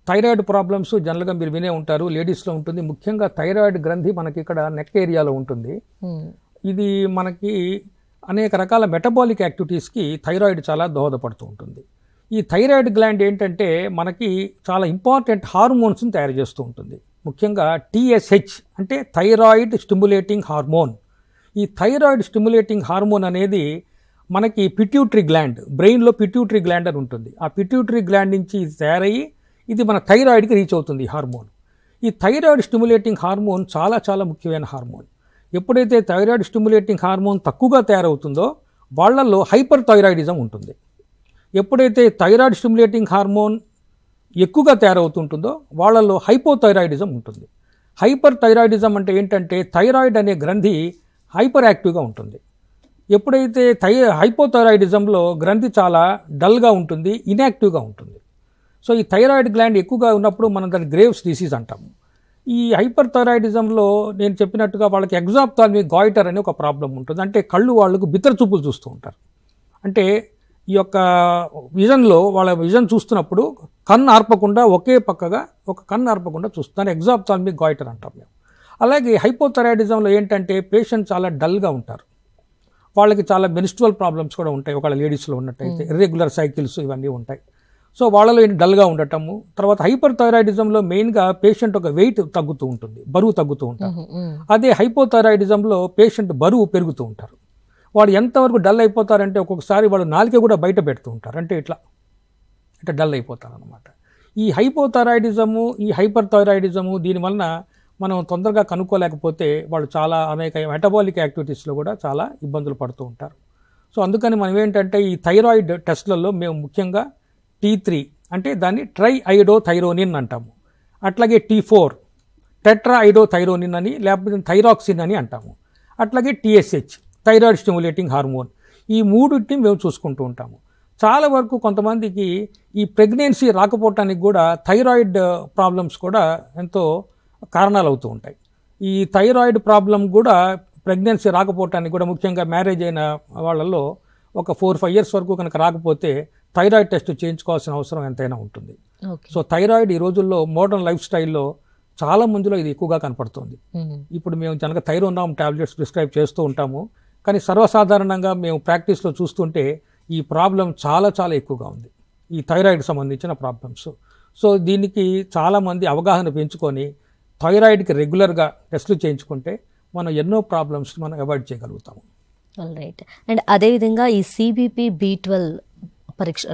థైరాయిడ్ ప్రాబ్లమ్స్ జనరల్గా మీరు వినే ఉంటారు, లేడీస్లో ఉంటుంది. ముఖ్యంగా థైరాయిడ్ గ్రంథి మనకి ఇక్కడ నెక్ ఏరియాలో ఉంటుంది. ఇది మనకి అనేక రకాల మెటబాలిక్ యాక్టివిటీస్కి థైరాయిడ్ చాలా దోహదపడుతూ ఉంటుంది. ఈ థైరాయిడ్ గ్లాండ్ ఏంటంటే మనకి చాలా ఇంపార్టెంట్ హార్మోన్స్ని తయారు చేస్తూ ఉంటుంది. ముఖ్యంగా TSH అంటే థైరాయిడ్ స్టిమ్యులేటింగ్ హార్మోన్. ఈ థైరాయిడ్ స్టిమ్యులేటింగ్ హార్మోన్ అనేది మనకి పిట్యూటరీ గ్లాండ్, బ్రెయిన్లో పిట్యూటరీ గ్లాండ్ అని ఉంటుంది. ఆ పిట్యూటరీ గ్లాండ్ నుంచి ఇది తయారయ్యి ఇది మన థైరాయిడ్కి రీచ్ అవుతుంది ఈ హార్మోన్. ఈ థైరాయిడ్ స్టిమ్యులేటింగ్ హార్మోన్ చాలా చాలా ముఖ్యమైన హార్మోన్. ఎప్పుడైతే థైరాయిడ్ స్టిమ్యులేటింగ్ హార్మోన్ తక్కువగా తయారవుతుందో వాళ్ళల్లో హైపర్ థైరాయిడిజం ఉంటుంది. ఎప్పుడైతే థైరాయిడ్ స్టిమ్యులేటింగ్ హార్మోన్ ఎక్కువగా తయారవుతుంటుందో వాళ్ళల్లో హైపోథైరాయిడిజం ఉంటుంది. హైపర్ థైరాయిడిజం అంటే ఏంటంటే థైరాయిడ్ అనే గ్రంథి హైపర్ యాక్టివ్గా ఉంటుంది. ఎప్పుడైతే హైపోథైరాయిడిజంలో గ్రంథి చాలా డల్గా ఉంటుంది, ఇన్యాక్టివ్గా ఉంటుంది. సో ఈ థైరాయిడ్ గ్లాండ్ ఎక్కువగా ఉన్నప్పుడు మనం దాన్ని గ్రేవ్స్ డిసీజ్ అంటాము. ఈ హైపర్ థైరాయిడిజంలో నేను చెప్పినట్టుగా వాళ్ళకి ఎగ్జాప్థాల్మిక్ గాయిటర్ అనే ఒక ప్రాబ్లం ఉంటుంది. అంటే కళ్ళు వాళ్ళకు బిత్తర చూపులు చూస్తూ ఉంటారు. అంటే ఈ యొక్క విజన్లో వాళ్ళ విజన్ చూస్తున్నప్పుడు కన్ను ఆర్పకుండా ఒకే పక్కగా ఒక కన్ను ఆర్పకుండా చూస్తాను, ఎగ్జాప్థాల్మిక్ గాయిటర్ అంటాం మేము. అలాగే హైపోథైరాయిడిజంలో ఏంటంటే పేషెంట్ చాలా డల్గా ఉంటారు, వాళ్ళకి చాలా మెన్స్ట్రువల్ ప్రాబ్లమ్స్ కూడా ఉంటాయి. ఒకళ్ళ లేడీస్లో ఉన్నట్టయితే ఇర్రెగ్యులర్ సైకిల్స్ ఇవన్నీ ఉంటాయి. సో వాళ్ళలో డల్గా ఉండటము. తర్వాత హైపర్ థైరాయిడిజంలో మెయిన్గా పేషెంట్ ఒక వెయిట్ తగ్గుతూ ఉంటుంది, బరువు తగ్గుతూ ఉంటారు. అదే హైపోథైరాయిడిజంలో పేషెంట్ బరువు పెరుగుతూ ఉంటారు. వాడు ఎంతవరకు డల్ అయిపోతారంటే ఒక్కొక్కసారి వాడు నాలుక కూడా బయట పెడుతూ ఉంటారు, అంటే ఇట్లా డల్ అయిపోతారు అనమాట. ఈ హైపోథైరాయిడిజము, ఈ హైపర్ థైరాయిడిజము దీనివలన మనం తొందరగా కనుక్కోలేకపోతే వాళ్ళు చాలా అనేక మెటబాలిక్ యాక్టివిటీస్లో కూడా చాలా ఇబ్బందులు పడుతూ ఉంటారు. సో అందుకని మనం ఏంటంటే ఈ థైరాయిడ్ టెస్ట్లలో మేము ముఖ్యంగా T3 అంటే దాన్ని ట్రై ఐడోథైరోనిన్ అంటాము. అట్లాగే T4 టెట్రా ఐడోథైరోనిన్ అని, లేకపోతే థైరాక్సిన్ అని అంటాము. అట్లాగే TSH థైరాయిడ్ స్టిమ్యులేటింగ్ హార్మోన్. ఈ మూడింటిని మేము చూసుకుంటూ ఉంటాము. చాలా వరకు కొంతమందికి ఈ ప్రెగ్నెన్సీ రాకపోవటానికి కూడా థైరాయిడ్ ప్రాబ్లమ్స్ కూడా ఎంతో కారణాలు అవుతూ ఉంటాయి. ఈ థైరాయిడ్ ప్రాబ్లం కూడా ప్రెగ్నెన్సీ రాకపోవటానికి కూడా ముఖ్యంగా మ్యారేజ్ అయిన వాళ్ళల్లో ఒక 4-5 years వరకు కనుక రాకపోతే థైరాయిడ్ టెస్ట్ చేయించుకోవాల్సిన అవసరం ఎంతైనా ఉంటుంది. సో థైరాయిడ్ ఈ రోజుల్లో మోడర్న్ లైఫ్ స్టైల్లో చాలా మందిలో ఇది ఎక్కువగా కనపడుతుంది. ఇప్పుడు మేము కనుక థైరోనామ్ టాబ్లెట్స్ ప్రిస్క్రైబ్ చేస్తూ ఉంటాము, కానీ సర్వసాధారణంగా మేము ప్రాక్టీస్లో చూస్తుంటే ఈ ప్రాబ్లం చాలా చాలా ఎక్కువగా ఉంది, ఈ థైరాయిడ్కి సంబంధించిన ప్రాబ్లమ్స్. సో దీనికి చాలామంది అవగాహన పెంచుకొని థైరాయిడ్కి రెగ్యులర్గా టెస్టులు చేయించుకుంటే మనం ఎన్నో ప్రాబ్లమ్స్ మనం అవాయిడ్ చేయగలుగుతాము. All right. అండ్ అదేవిధంగా ఈ CBP B12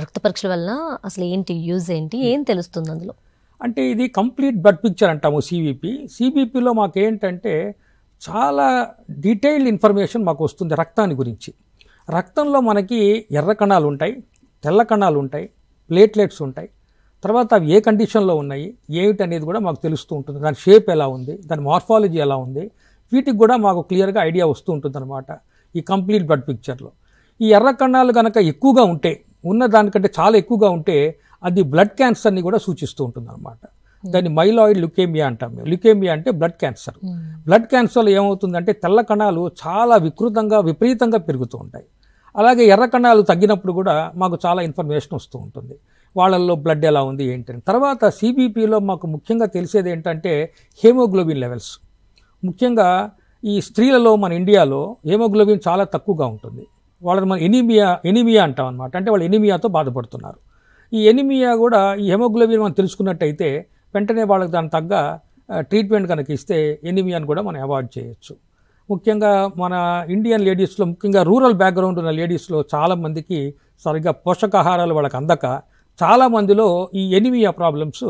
రక్త పరీక్షల వల్ల అసలు ఏంటి యూజ్ ఏంటి, ఏం తెలుస్తుంది అందులో? అంటే ఇది కంప్లీట్ బ్లడ్ పిక్చర్ అంటాము CBP. CBPలో మాకేంటంటే చాలా డీటెయిల్డ్ ఇన్ఫర్మేషన్ మాకు వస్తుంది రక్తాన్ని గురించి. రక్తంలో మనకి ఎర్ర కణాలు ఉంటాయి, తెల్ల కణాలు ఉంటాయి, ప్లేట్లెట్స్ ఉంటాయి. తర్వాత అవి ఏ కండిషన్లో ఉన్నాయి ఏమిటి అనేది కూడా మాకు తెలుస్తూ ఉంటుంది. దాని షేప్ ఎలా ఉంది, దాని మార్ఫాలజీ ఎలా ఉంది, వీటికి కూడా మాకు క్లియర్గా ఐడియా వస్తూ ఉంటుంది అనమాట ఈ కంప్లీట్ బ్లడ్ పిక్చర్లో. ఈ ఎర్ర కణాలు కనుక ఎక్కువగా ఉంటే, ఉన్న దానికంటే చాలా ఎక్కువగా ఉంటే అది బ్లడ్ క్యాన్సర్ని కూడా సూచిస్తూ ఉంటుంది అనమాట. దాన్ని మైలాయిడ్ లుకేమియా అంటాం మేము. లుకేమియా అంటే బ్లడ్ క్యాన్సర్. బ్లడ్ క్యాన్సర్లో ఏమవుతుందంటే తెల్ల కణాలు చాలా విపరీతంగా పెరుగుతూ ఉంటాయి. అలాగే ఎర్ర కణాలు తగ్గినప్పుడు కూడా మాకు చాలా ఇన్ఫర్మేషన్ వస్తూ ఉంటుంది, వాళ్ళల్లో బ్లడ్ ఎలా ఉంది ఏంటని. తర్వాత సిబిపిలో మాకు ముఖ్యంగా తెలిసేది ఏంటంటే హీమోగ్లోబిన్ లెవెల్స్. ముఖ్యంగా ఈ స్త్రీలలో మన ఇండియాలో హీమోగ్లోబిన్ చాలా తక్కువగా ఉంటుంది. వాళ్ళని మనం ఎనీమియా అంటాం అనమాట. అంటే వాళ్ళు ఎనీమియాతో బాధపడుతున్నారు. ఈ ఎనీమియా కూడా ఈ హెమోగ్లోబిన్ మనం తెలుసుకున్నట్టయితే వెంటనే వాళ్ళకి దాని తగ్గ ట్రీట్మెంట్ కనుక ఇస్తే ఎనీమియాని కూడా మనం అవాయిడ్ చేయొచ్చు. ముఖ్యంగా మన ఇండియన్ లేడీస్లో, ముఖ్యంగా రూరల్ బ్యాక్గ్రౌండ్ ఉన్న లేడీస్లో చాలామందికి సరిగ్గా పోషకాహారాలు వాళ్ళకి అందక చాలామందిలో ఈ ఎనీమియా ప్రాబ్లమ్స్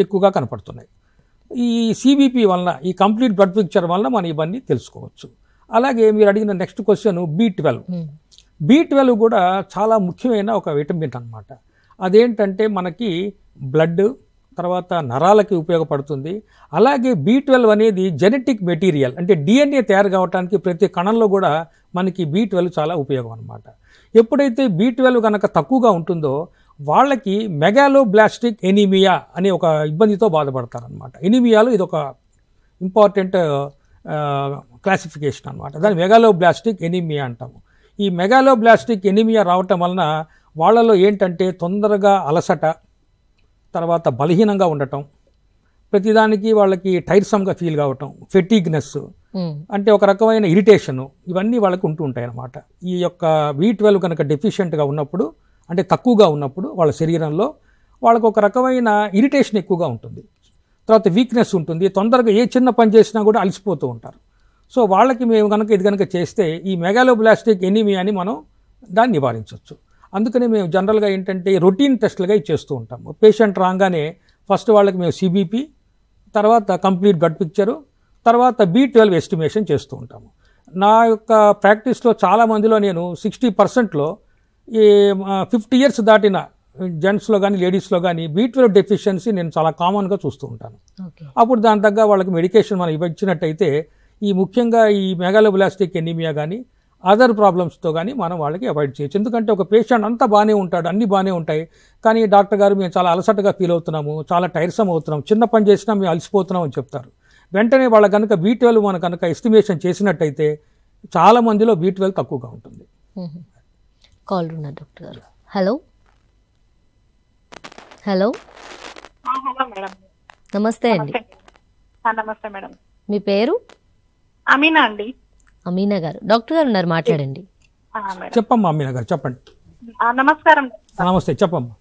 ఎక్కువగా కనపడుతున్నాయి. ఈ సిబిపి వలన, ఈ కంప్లీట్ బ్లడ్ పిక్చర్ వలన మనం ఇవన్నీ తెలుసుకోవచ్చు. అలాగే మీరు అడిగిన నెక్స్ట్ క్వశ్చన్ B12. B12 కూడా చాలా ముఖ్యమైన ఒక విటమిన్ అన్నమాట. అదేంటంటే మనకి బ్లడ్, తర్వాత నరాలకి ఉపయోగపడుతుంది. అలాగే B12 అనేది జెనెటిక్ మెటీరియల్, అంటే DNA తయారు కావడానికి ప్రతి కణంలో కూడా మనకి B12 చాలా ఉపయోగం అన్నమాట. ఎప్పుడైతే B12 కనుక తక్కువగా ఉంటుందో వాళ్ళకి మెగాలోబ్లాస్టిక్ ఎనీమియా అనే ఒక ఇబ్బందితో బాధపడతారనమాట. ఎనీమియాలో ఇది ఒక ఇంపార్టెంట్ క్లాసిఫికేషన్ అనమాట. దాన్ని మెగాలోబ్లాస్టిక్ ఎనీమియా అంటాము. ఈ మెగాలోబ్లాస్టిక్ ఎనీమియా రావటం వలన వాళ్ళలో ఏంటంటే తొందరగా అలసట, తర్వాత బలహీనంగా ఉండటం, ప్రతిదానికి వాళ్ళకి టైర్సమ్గా ఫీల్ కావటం, ఫెటీగ్నెస్, అంటే ఒక రకమైన ఇరిటేషను, ఇవన్నీ వాళ్ళకి ఉంటూ ఉంటాయి అన్నమాట. ఈ యొక్క B12 కనుక డెఫిషియెంట్గా ఉన్నప్పుడు, అంటే తక్కువగా ఉన్నప్పుడు వాళ్ళ శరీరంలో వాళ్ళకు ఒక రకమైన ఇరిటేషన్ ఎక్కువగా ఉంటుంది. తర్వాత వీక్నెస్ ఉంటుంది, తొందరగా ఏ చిన్న పని చేసినా కూడా అలసిపోతూ ఉంటారు. సో వాళ్ళకి మేము కనుక ఇది కనుక చేస్తే ఈ మెగాలోబ్లాస్టిక్ ఎనీమియాని మనం దాన్ని నివారించవచ్చు. అందుకని మేము జనరల్గా ఏంటంటే రొటీన్ టెస్టులుగా ఇచ్చేస్తూ ఉంటాము. పేషెంట్ రాగానే ఫస్ట్ వాళ్ళకి మేము సిబిపి, తర్వాత కంప్లీట్ బ్లడ్ పిక్చరు, తర్వాత B12 ఎస్టిమేషన్ చేస్తూ ఉంటాము. నా యొక్క ప్రాక్టీస్లో చాలామందిలో నేను 60%లో ఈ 50 years దాటిన జెంట్స్లో కానీ లేడీస్లో కానీ B12 డెఫిషియన్సీ నేను చాలా కామన్గా చూస్తూ ఉంటాను. అప్పుడు దాని తగ్గ వాళ్ళకి మెడికేషన్ మనం ఇచ్చినట్టయితే ఈ ముఖ్యంగా ఈ మెగాలోబ్లాస్టిక్ ఎనీమియా కానీ అదర్ ప్రాబ్లమ్స్తో కానీ మనం వాళ్ళకి అవాయిడ్ చేయొచ్చు. ఎందుకంటే ఒక పేషెంట్ అంతా బాగానే ఉంటాడు, అన్నీ బాగానే ఉంటాయి, కానీ డాక్టర్ గారు మేము చాలా అలసటగా ఫీల్ అవుతున్నాము, చాలా టైర్సమ్ అవుతున్నాం, చిన్న పని చేసినా మేము అలసిపోతున్నాం అని చెప్తారు. వెంటనే వాళ్ళ కనుక B12 మనం కనుక ఎస్టిమేషన్ చేసినట్టయితే చాలా మందిలో B12 తక్కువగా ఉంటుంది. కాల్ ఉన్నారు డాక్టర్ గారు. Hello hello hello madam. నమస్తే అండి. నమస్తే మేడం. మీ పేరు? అమీనా అండి. అమీనా గారు, డాక్టర్ గారు ఉన్నారు, మాట్లాడండి. చెప్పమ్మా అమీనా గారు, చెప్పండి. నమస్కారం. నమస్తే, చెప్పమ్మా.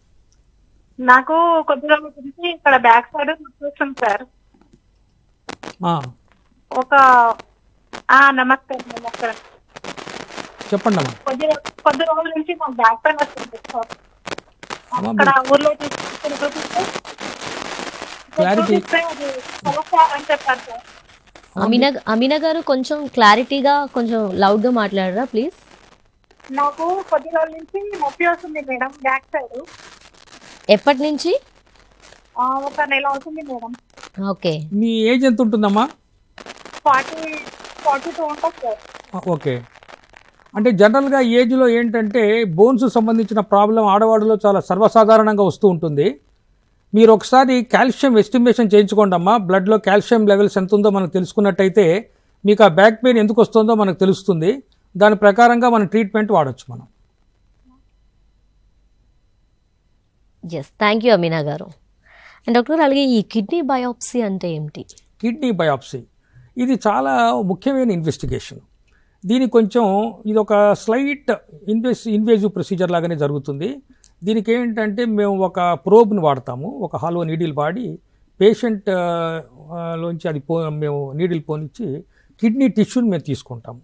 నాకు కొద్దిగా గురించి ఇక్కడ బ్యాక్ సైడ్ వస్తుంది సార్. ఒక నమస్కారం. నమస్కారం, చెప్పండి అమ్మా. కొద్ది రోజుల నుంచి నాకు బ్యాక్ పెయిన్ వస్తుంది సార్. ఇక్కడ ఊర్లో క్లారిటీ అని చెప్పారు సార్. అమీనా గారు కొంచెం క్లారిటీగా, కొంచెం లౌడ్గా మాట్లాడరా ప్లీజ్. నాకు కొద్ది రోజుల నుంచి నొప్పి వస్తుంది మేడం బ్యాక్ సైడ్. ఎప్పటి నుంచి? ఒక నెల అవుతుంది మేడం. ఓకే. మీ ఏజ్ ఎంత ఉంటుందమ్మా? 42 ఉంటుంది సార్. ఓకే. అంటే జనరల్గా ఏజ్లో ఏంటంటే బోన్స్ సంబంధించిన ప్రాబ్లం ఆడవాళ్ళలో చాలా సర్వసాధారణంగా వస్తూ ఉంటుంది. మీరు ఒకసారి కాల్షియం ఎస్టిమేషన్ చేయించుకోండి అమ్మా. బ్లడ్లో కాల్షియం లెవెల్స్ ఎంత ఉందో మనకు తెలుసుకున్నట్టయితే మీకు ఆ బ్యాక్ పెయిన్ ఎందుకు వస్తుందో మనకు తెలుస్తుంది. దాని ప్రకారంగా మనం ట్రీట్మెంట్ వాడచ్చు మనం. ఎస్, థ్యాంక్ యూ అమీనా గారు. అండ్ డాక్టర్, అలాగే ఈ కిడ్నీ బయాప్సీ అంటే ఏమిటి? కిడ్నీ బయాప్సీ ఇది చాలా ముఖ్యమైన ఇన్వెస్టిగేషన్. దీని కొంచెం ఇది ఒక స్లైట్ ఇన్వేజివ్ ప్రొసీజర్ లాగానే జరుగుతుంది. దీనికి ఏంటంటే మేము ఒక ప్రోబ్ని వాడతాము, ఒక హాలో నీడిల్ వాడి పేషెంట్ లోంచి అది మేము నీడిల్ పోనిచ్చి కిడ్నీ టిష్యూని మేము తీసుకుంటాము.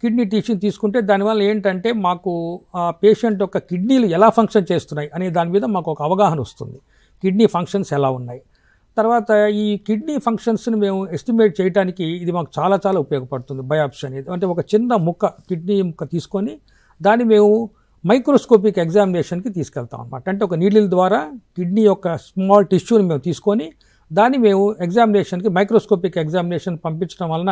కిడ్నీ టిష్యూని తీసుకుంటే దానివల్ల ఏంటంటే మాకు ఆ పేషెంట్ యొక్క కిడ్నీలు ఎలా ఫంక్షన్ చేస్తున్నాయి అనే దాని మీద మాకు ఒక అవగాహన వస్తుంది. కిడ్నీ ఫంక్షన్స్ ఎలా ఉన్నాయి. తర్వాత ఈ కిడ్నీ ఫంక్షన్స్ని మేము ఎస్టిమేట్ చేయడానికి ఇది మాకు చాలా చాలా ఉపయోగపడుతుంది బయాప్సీ అనేది. అంటే ఒక చిన్న ముక్క కిడ్నీ ముక్క తీసుకొని దాన్ని మేము మైక్రోస్కోపిక్ ఎగ్జామినేషన్కి తీసుకెళ్తాం అనమాట. అంటే ఒక నీడిల్ ద్వారా కిడ్నీ యొక్క స్మాల్ టిష్యూని మేము తీసుకొని దాన్ని మేము ఎగ్జామినేషన్కి మైక్రోస్కోపిక్ ఎగ్జామినేషన్ పంపించడం వలన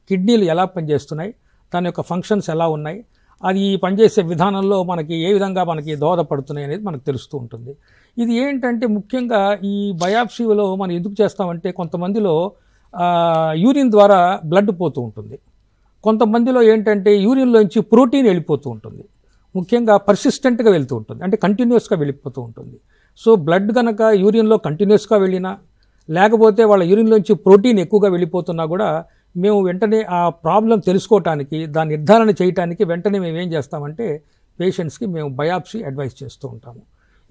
కిడ్నీలు ఎలా పనిచేస్తున్నాయి, దాని యొక్క ఫంక్షన్స్ ఎలా ఉన్నాయి, అది పనిచేసే విధానంలో మనకి ఏ విధంగా మనకి దోహదపడుతున్నాయి అనేది మనకు తెలుస్తూ ఉంటుంది. ఇది ఏంటంటే ముఖ్యంగా ఈ బయాప్సీలో మనం ఎందుకు చేస్తామంటే కొంతమందిలో యూరిన్ ద్వారా బ్లడ్ పోతూ ఉంటుంది, కొంతమందిలో ఏంటంటే యూరిన్లోంచి ప్రోటీన్ వెళ్ళిపోతూ ఉంటుంది, ముఖ్యంగా పర్సిస్టెంట్గా వెళ్తూ ఉంటుంది, అంటే కంటిన్యూస్గా వెళ్ళిపోతూ ఉంటుంది. సో బ్లడ్ కనుక యూరిన్లో కంటిన్యూస్గా వెళ్ళినా లేకపోతే వాళ్ళ యూరిన్లోంచి ప్రోటీన్ ఎక్కువగా వెళ్ళిపోతున్నా కూడా మేము వెంటనే ఆ ప్రాబ్లం తెలుసుకోవటానికి దాన్ని నిర్ధారణ చేయడానికి వెంటనే మేము ఏం చేస్తామంటే పేషెంట్స్కి మేము బయాప్సీ అడ్వైస్ చేస్తూ ఉంటాము.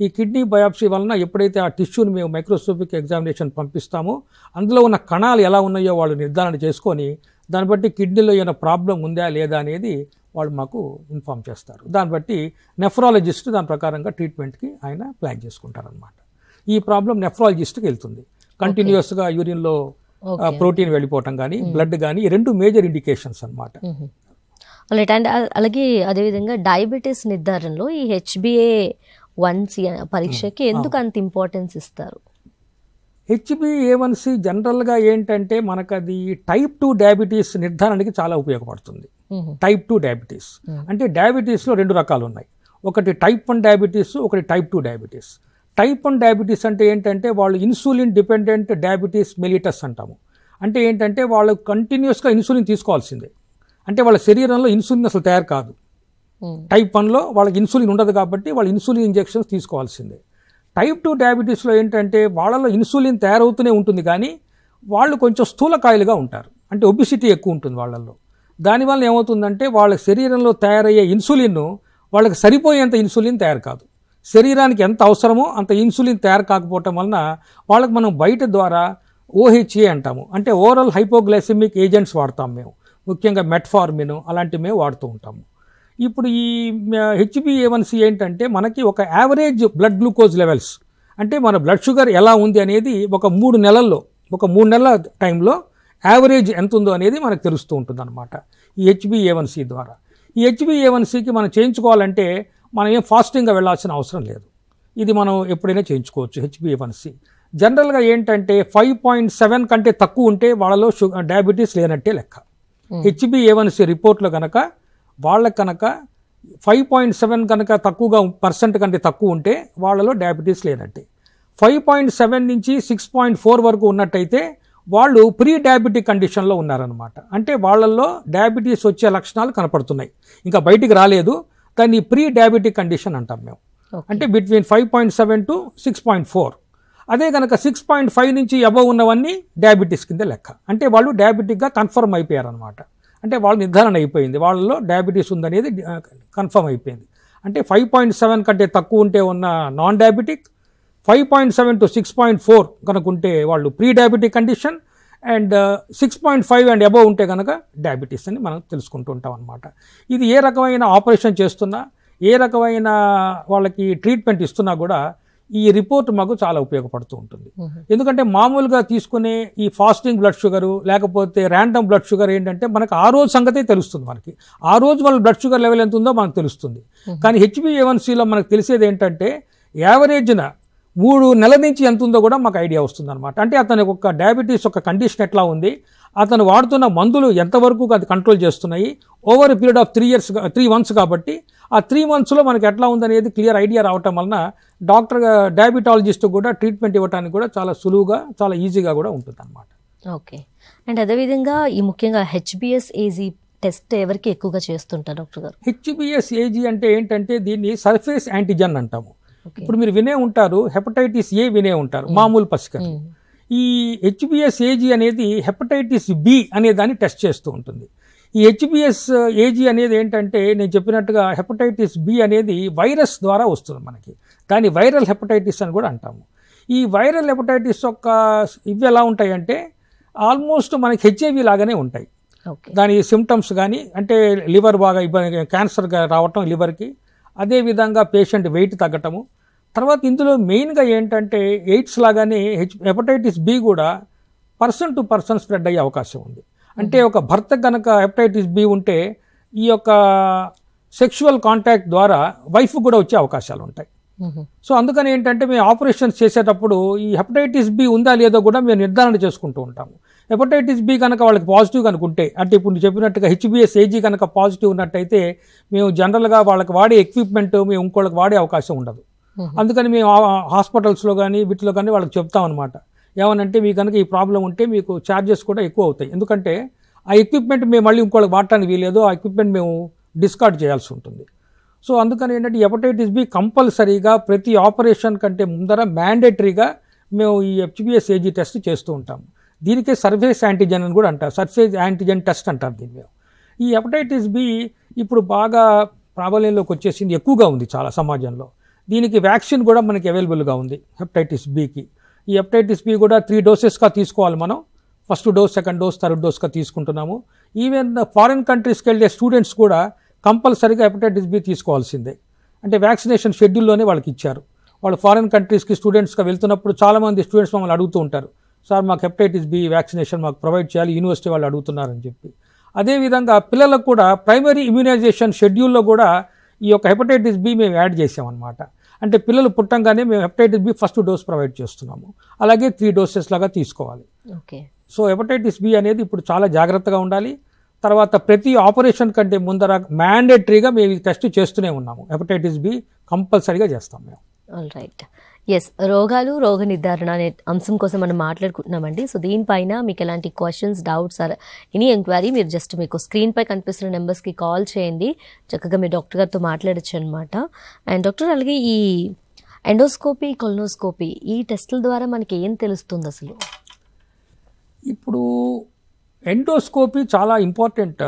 ఈ కిడ్నీ బయాప్సీ వలన ఎప్పుడైతే ఆ టిష్యూని మేము మైక్రోస్కోపిక్ ఎగ్జామినేషన్ పంపిస్తామో అందులో ఉన్న కణాలు ఎలా ఉన్నాయో వాళ్ళు నిర్ధారణ చేసుకొని దాన్ని బట్టి కిడ్నీలో ఏమైనా ప్రాబ్లం ఉందా లేదా అనేది వాళ్ళు మాకు ఇన్ఫామ్ చేస్తారు. దాన్ని బట్టి నెఫ్రాలజిస్ట్ దాని ప్రకారంగా ట్రీట్మెంట్కి ఆయన ప్లాన్ చేసుకుంటారనమాట. ఈ ప్రాబ్లం నెఫ్రాలజిస్ట్కి వెళ్తుంది. కంటిన్యూస్గా యూరిన్లో ప్రోటీన్ వెళ్ళిపోవటం కానీ బ్లడ్ కానీ రెండు మేజర్ ఇండికేషన్స్ అనమాట. అండ్ అలాగే అదేవిధంగా డయాబెటీస్ నిర్ధారణలో ఈ HbA1c పరీక్షకి ఎందుకు అంత ఇంపార్టెన్స్ ఇస్తారు? HbA1c జనరల్గా ఏంటంటే మనకు అది టైప్ 2 డయాబెటీస్ నిర్ధారణకి చాలా ఉపయోగపడుతుంది. టైప్ 2 డయాబెటీస్ అంటే డయాబెటీస్లో రెండు రకాలు ఉన్నాయి, ఒకటి టైప్ 1 డయాబెటీస్, ఒకటి టైప్ 2 డయాబెటీస్. టైప్ 1 డయాబెటీస్ అంటే ఏంటంటే వాళ్ళు ఇన్సులిన్ డిపెండెంట్ డయాబెటీస్ మెలిటస్ అంటాము. అంటే ఏంటంటే వాళ్ళు కంటిన్యూస్గా ఇన్సులిన్ తీసుకోవాల్సిందే, అంటే వాళ్ళ శరీరంలో ఇన్సులిన్ అసలు తయారు కాదు. టైప్ 1లో వాళ్ళకి ఇన్సులిన్ ఉండదు కాబట్టి వాళ్ళు ఇన్సులిన్ ఇంజెక్షన్స్ తీసుకోవాల్సిందే. టైప్ 2 డయాబెటీస్లో ఏంటంటే వాళ్ళలో ఇన్సులిన్ తయారవుతూనే ఉంటుంది కానీ వాళ్ళు కొంచెం స్థూలకాయలుగా ఉంటారు, అంటే ఒబిసిటీ ఎక్కువ ఉంటుంది వాళ్ళల్లో. దానివల్ల ఏమవుతుందంటే వాళ్ళ శరీరంలో తయారయ్యే ఇన్సులిన్ వాళ్ళకి సరిపోయేంత ఇన్సులిన్ తయారు కాదు, శరీరానికి ఎంత అవసరమో అంత ఇన్సులిన్ తయారు కాకపోవటం వలన వాళ్ళకి మనం బయట ద్వారా OHA అంటాము, అంటే ఓరల్ హైపోగ్లైసెమిక్ ఏజెంట్స్ వాడతాం మేము, ముఖ్యంగా మెట్ఫార్మిన్ అలాంటివి మేము వాడుతూ ఉంటాము. ఇప్పుడు ఈ HbA1c ఏంటంటే మనకి ఒక యావరేజ్ బ్లడ్ గ్లూకోజ్ లెవెల్స్, అంటే మన బ్లడ్ షుగర్ ఎలా ఉంది అనేది ఒక 3 నెలల టైంలో యావరేజ్ ఎంత ఉందో అనేది మనకు తెలుస్తూ ఉంటుంది అనమాట ఈ HbA1c ద్వారా. ఈ HbA1cకి మనం చేయించుకోవాలంటే మనం ఏం ఫాస్టింగ్గా వెళ్ళాల్సిన అవసరం లేదు, ఇది మనం ఎప్పుడైనా చేయించుకోవచ్చు. HbA1c జనరల్గా ఏంటంటే 5.7 కంటే తక్కువ ఉంటే వాళ్ళలో డయాబెటీస్ లేనట్టే లెక్క. HbA1c రిపోర్ట్లో కనుక వాళ్ళకి కనుక 5.7 కనుక తక్కువగా % కంటే తక్కువ ఉంటే వాళ్ళలో డయాబెటీస్ లేనట్టే. 5.7 నుంచి 6.4 వరకు ఉన్నట్టయితే వాళ్ళు ప్రీ డయాబెటిక్ కండిషన్లో ఉన్నారనమాట, అంటే వాళ్ళల్లో డయాబెటీస్ వచ్చే లక్షణాలు కనపడుతున్నాయి, ఇంకా బయటికి రాలేదు, దాన్ని ప్రీ డయాబెటిక్ కండిషన్ అంటాం మేము. అంటే బిట్వీన్ 5.7 to 6.4. అదే కనుక 6.5 నుంచి అబవ్ ఉన్నవన్నీ డయాబెటీస్ కింద లెక్క, అంటే వాళ్ళు డయాబెటిక్గా కన్ఫర్మ్ అయిపోయారనమాట, అంటే వాళ్ళు నిర్ధారణ అయిపోయింది, వాళ్ళలో డయాబెటీస్ ఉందనేది కన్ఫర్మ్ అయిపోయింది. అంటే 5.7 కంటే తక్కువ ఉంటే ఉన్న నాన్ డయాబెటిక్, 5.7 to 6.4 కనుక ఉంటే వాళ్ళు pre diabetic condition, and 6.5 and above ఉంటే కనుక డయాబెటీస్ అని మనం తెలుసుకుంటూ ఉంటాం అనమాట. ఇది ఏ రకమైన ఆపరేషన్ చేస్తున్నా, ఏ రకమైన వాళ్ళకి ట్రీట్మెంట్ ఇస్తున్నా కూడా ఈ రిపోర్ట్ మాకు చాలా ఉపయోగపడుతూ ఉంటుంది. ఎందుకంటే మామూలుగా తీసుకునే ఈ ఫాస్టింగ్ బ్లడ్ షుగరు లేకపోతే ర్యాండమ్ బ్లడ్ షుగర్ ఏంటంటే మనకు ఆ రోజు సంగతే తెలుస్తుంది, మనకి ఆ రోజు వాళ్ళ బ్లడ్ షుగర్ లెవెల్ ఎంత ఉందో మనకు తెలుస్తుంది. కానీ HbA1cలో మనకు తెలిసేది ఏంటంటే యావరేజ్న 3 నెలల నుంచి ఎంత ఉందో కూడా మాకు ఐడియా వస్తుంది అనమాట. అంటే అతని ఒక డయాబెటీస్ ఒక కండిషన్ ఎట్లా ఉంది, అతను వాడుతున్న మందులు ఎంతవరకు అది కంట్రోల్ చేస్తున్నాయి, ఓవర్ పీరియడ్ ఆఫ్ 3 months కాబట్టి ఆ 3 monthsలో మనకి ఎట్లా ఉందనేది క్లియర్ ఐడియా రావటం వలన డాక్టర్ డయాబెటాలజిస్ట్ కూడా ట్రీట్మెంట్ ఇవ్వడానికి కూడా చాలా సులువుగా చాలా ఈజీగా కూడా ఉంటుంది అనమాట. ఓకే. అండ్ అదేవిధంగా ఈ ముఖ్యంగా HbS-AG టెస్ట్ ఎవరికి ఎక్కువగా చేస్తుంటారు డాక్టర్ గారు? HbS-AG అంటే ఏంటంటే దీన్ని సర్ఫేస్ యాంటిజెన్ అంటాము. ఇప్పుడు మీరు వినే ఉంటారు, హెపటైటిస్ A వినే ఉంటారు, మామూలు పసికట్టు. ఈ HbS-AG అనేది హెపటైటిస్ B అనే దాన్ని టెస్ట్ చేస్తూ ఉంటుంది. ఈ HbS-AG అనేది ఏంటంటే నేను చెప్పినట్టుగా హెపటైటిస్ B అనేది వైరస్ ద్వారా వస్తుంది మనకి, దాన్ని వైరల్ హెపటైటిస్ అని కూడా అంటాము. ఈ వైరల్ హెపటైటిస్ యొక్క ఇవి ఎలా ఉంటాయంటే ఆల్మోస్ట్ మనకి HIV లాగానే ఉంటాయి. దాని సిమ్టమ్స్ కానీ అంటే లివర్ బాగా ఇబ్బంది, క్యాన్సర్గా రావటం లివర్కి, అదేవిధంగా పేషెంట్ వెయిట్ తగ్గటము, తర్వాత ఇందులో మెయిన్గా ఏంటంటే ఎయిడ్స్ లాగానే హెపటైటిస్ బి కూడా పర్సన్ టు పర్సన్ స్ప్రెడ్ అయ్యే అవకాశం ఉంది. అంటే ఒక భర్త కనుక హెపటైటిస్ బి ఉంటే ఈ యొక్క సెక్షువల్ కాంటాక్ట్ ద్వారా వైఫ్ కూడా వచ్చే అవకాశాలు ఉంటాయి. సో అందుకని ఏంటంటే మేము ఆపరేషన్స్ చేసేటప్పుడు ఈ హెపటైటిస్ బి ఉందా లేదో కూడా మేము నిర్ధారణ చేసుకుంటూ ఉంటాము. హెపటైటిస్ బి కనుక వాళ్ళకి పాజిటివ్ కనుకుంటే, అంటే ఇప్పుడు చెప్పినట్టుగా HbS-AG కనుక పాజిటివ్ ఉన్నట్టయితే మేము జనరల్గా వాళ్ళకి వాడే ఎక్విప్మెంట్ మేము ఇంకోళ్ళకి వాడే అవకాశం ఉండదు. అందుకని మేము హాస్పిటల్స్లో కానీ వీటిలో కానీ వాళ్ళకి చెప్తాం అనమాట. ఏమనంటే మీకు కనుక ఈ ప్రాబ్లం ఉంటే మీకు ఛార్జెస్ కూడా ఎక్కువ అవుతాయి, ఎందుకంటే ఆ ఎక్విప్మెంట్ మేము మళ్ళీ ఇంకోళ్ళకి వాడటానికి వీలేదు, ఆ ఎక్విప్మెంట్ మేము డిస్కార్డ్ చేయాల్సి ఉంటుంది. సో అందుకని ఏంటంటే హెపటైటిస్ బి కంపల్సరీగా ప్రతి ఆపరేషన్ కంటే ముందర మ్యాండేటరీగా మేము ఈ HbS-AG టెస్ట్ చేస్తూ ఉంటాము. దీనికే సర్ఫేస్ యాంటీజెన్ అని కూడా అంటారు, సర్ఫేస్ యాంటీజెన్ టెస్ట్ అంటారు దీన్ని మేము. ఈ హెపటైటిస్ బి ఇప్పుడు బాగా ప్రాబల్యంలోకి వచ్చేసింది, ఎక్కువగా ఉంది చాలా సమాజంలో. దీనికి వ్యాక్సిన్ కూడా మనకి అవైలబుల్గా ఉంది హెపటైటిస్ బికి. ఈ హెపటైటిస్ బి కూడా 3 డోసెస్గా తీసుకోవాలి మనం. ఫస్ట్ డోస్, సెకండ్ డోస్, థర్డ్ డోస్గా తీసుకుంటున్నాము. ఈవెన్ ఫారిన్ కంట్రీస్కి వెళ్ళే స్టూడెంట్స్ కూడా కంపల్సరీగా హెపటైటిస్ బి తీసుకోవాల్సిందే. అంటే వ్యాక్సినేషన్ షెడ్యూల్లోనే వాళ్ళకి ఇచ్చారు. వాళ్ళు ఫారిన్ కంట్రీస్కి స్టూడెంట్స్గా వెళ్తున్నప్పుడు చాలామంది స్టూడెంట్స్ మమ్మల్ని అడుగుతూ ఉంటారు, సార్ మాకు హెపటైటిస్ బి వ్యాక్సినేషన్ మాకు ప్రొవైడ్ చేయాలి, యూనివర్సిటీ వాళ్ళు అడుగుతున్నారని చెప్పి. అదేవిధంగా పిల్లలకు కూడా ప్రైమరీ ఇమ్యునైజేషన్ షెడ్యూల్లో కూడా ఈ యొక్క హెపటైటిస్ బి మేము యాడ్ చేసామన్నమాట. అంటే పిల్లలు పుట్టంగానే మేము hepatitis B first dose provide చేస్తున్నాము. అలాగే 3 డోసెస్ లాగా తీసుకోవాలి. ఓకే. సో హెపటైటిస్ బి అనేది ఇప్పుడు చాలా జాగ్రత్తగా ఉండాలి. తర్వాత ప్రతి ఆపరేషన్ కంటే ముందర మ్యాండేటరీగా మేము ఈ టెస్ట్ చేస్తూనే ఉన్నాము. హెపటైటిస్ బి కంపల్సరీగా చేస్తాం మేము. All right. ఎస్, రోగాలు, రోగ నిర్ధారణ అనే అంశం కోసం మనం మాట్లాడుకుంటున్నామండి. సో దీనిపైన మీకు ఎలాంటి questions, doubts or any enquiry మీరు జస్ట్ మీకు స్క్రీన్పై కనిపిస్తున్న నెంబర్స్కి కాల్ చేయండి. చక్కగా మీరు డాక్టర్ గారితో మాట్లాడచ్చు అనమాట. అండ్ డాక్టర్, అలాగే ఈ ఎండోస్కోపీ, కొలనోస్కోపీ ఈ టెస్టుల ద్వారా మనకి ఏం తెలుస్తుంది అసలు? ఇప్పుడు ఎండోస్కోపీ చాలా ఇంపార్టెంట్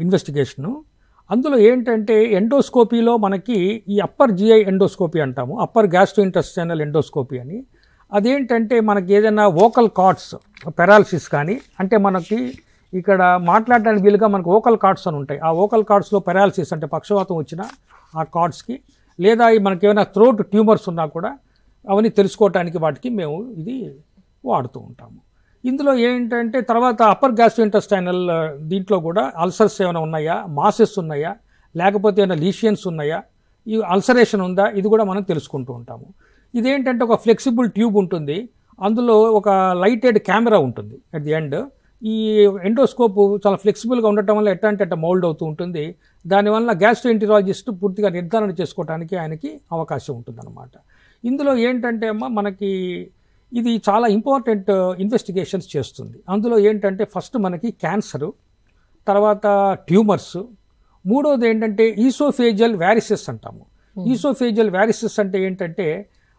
ఇన్వెస్టిగేషను. అందులో ఏంటంటే ఎండోస్కోపీలో మనకి ఈ అప్పర్ GI ఎండోస్కోపీ అంటాము, అప్పర్ గ్యాస్ట్రోఇంటెస్టైనల్ ఎండోస్కోపీ అని. అదేంటంటే మనకి ఏదైనా వోకల్ కార్డ్స్ పెరాలసిస్ కానీ, అంటే మనకి ఇక్కడ మాట్లాడడానికి వీలుగా మనకు వోకల్ కార్డ్స్ అని ఉంటాయి. ఆ వోకల్ కార్డ్స్లో పెరాలసిస్ అంటే పక్షవాతం వచ్చిన ఆ కార్డ్స్కి, లేదా మనకి ఏమైనా థ్రోట్ ట్యూమర్స్ ఉన్నా కూడా అవన్నీ తెలుసుకోవటానికి వాటికి మేము ఇది వాడుతూ ఉంటాము. ఇందులో ఏంటంటే తర్వాత అప్పర్ గ్యాస్ట్రోఇంటెస్టైనల్ దీంట్లో కూడా అల్సర్స్ ఏమైనా ఉన్నాయా, మాసెస్ ఉన్నాయా, లేకపోతే ఏమైనా లీషియన్స్ ఉన్నాయా, ఈ అల్సరేషన్ ఉందా, ఇది కూడా మనం తెలుసుకుంటూ ఉంటాము. ఇదేంటంటే ఒక ఫ్లెక్సిబుల్ ట్యూబ్ ఉంటుంది, అందులో ఒక లైటెడ్ కెమెరా ఉంటుంది అట్ ది ఎండ్. ఈ ఎండోస్కోప్ చాలా ఫ్లెక్సిబుల్గా ఉండటం వల్ల ఎట్లా అంటే మౌల్డ్ అవుతూ ఉంటుంది. దానివల్ల గ్యాస్ట్రోఎంటరాలజిస్ట్ పూర్తిగా నిర్ధారణ చేసుకోవడానికి ఆయనకి అవకాశం ఉంటుందన్నమాట. ఇందులో ఏంటంటే మనకి ఇది చాలా ఇంపార్టెంట్ ఇన్వెస్టిగేషన్స్ చేస్తుంది. అందులో ఏంటంటే ఫస్ట్ మనకి క్యాన్సరు, తర్వాత ట్యూమర్స్, మూడోది ఏంటంటే ఈసోఫేజియల్ వ్యారిసెస్ అంటాము. ఈసోఫేజియల్ వ్యారిసెస్ అంటే ఏంటంటే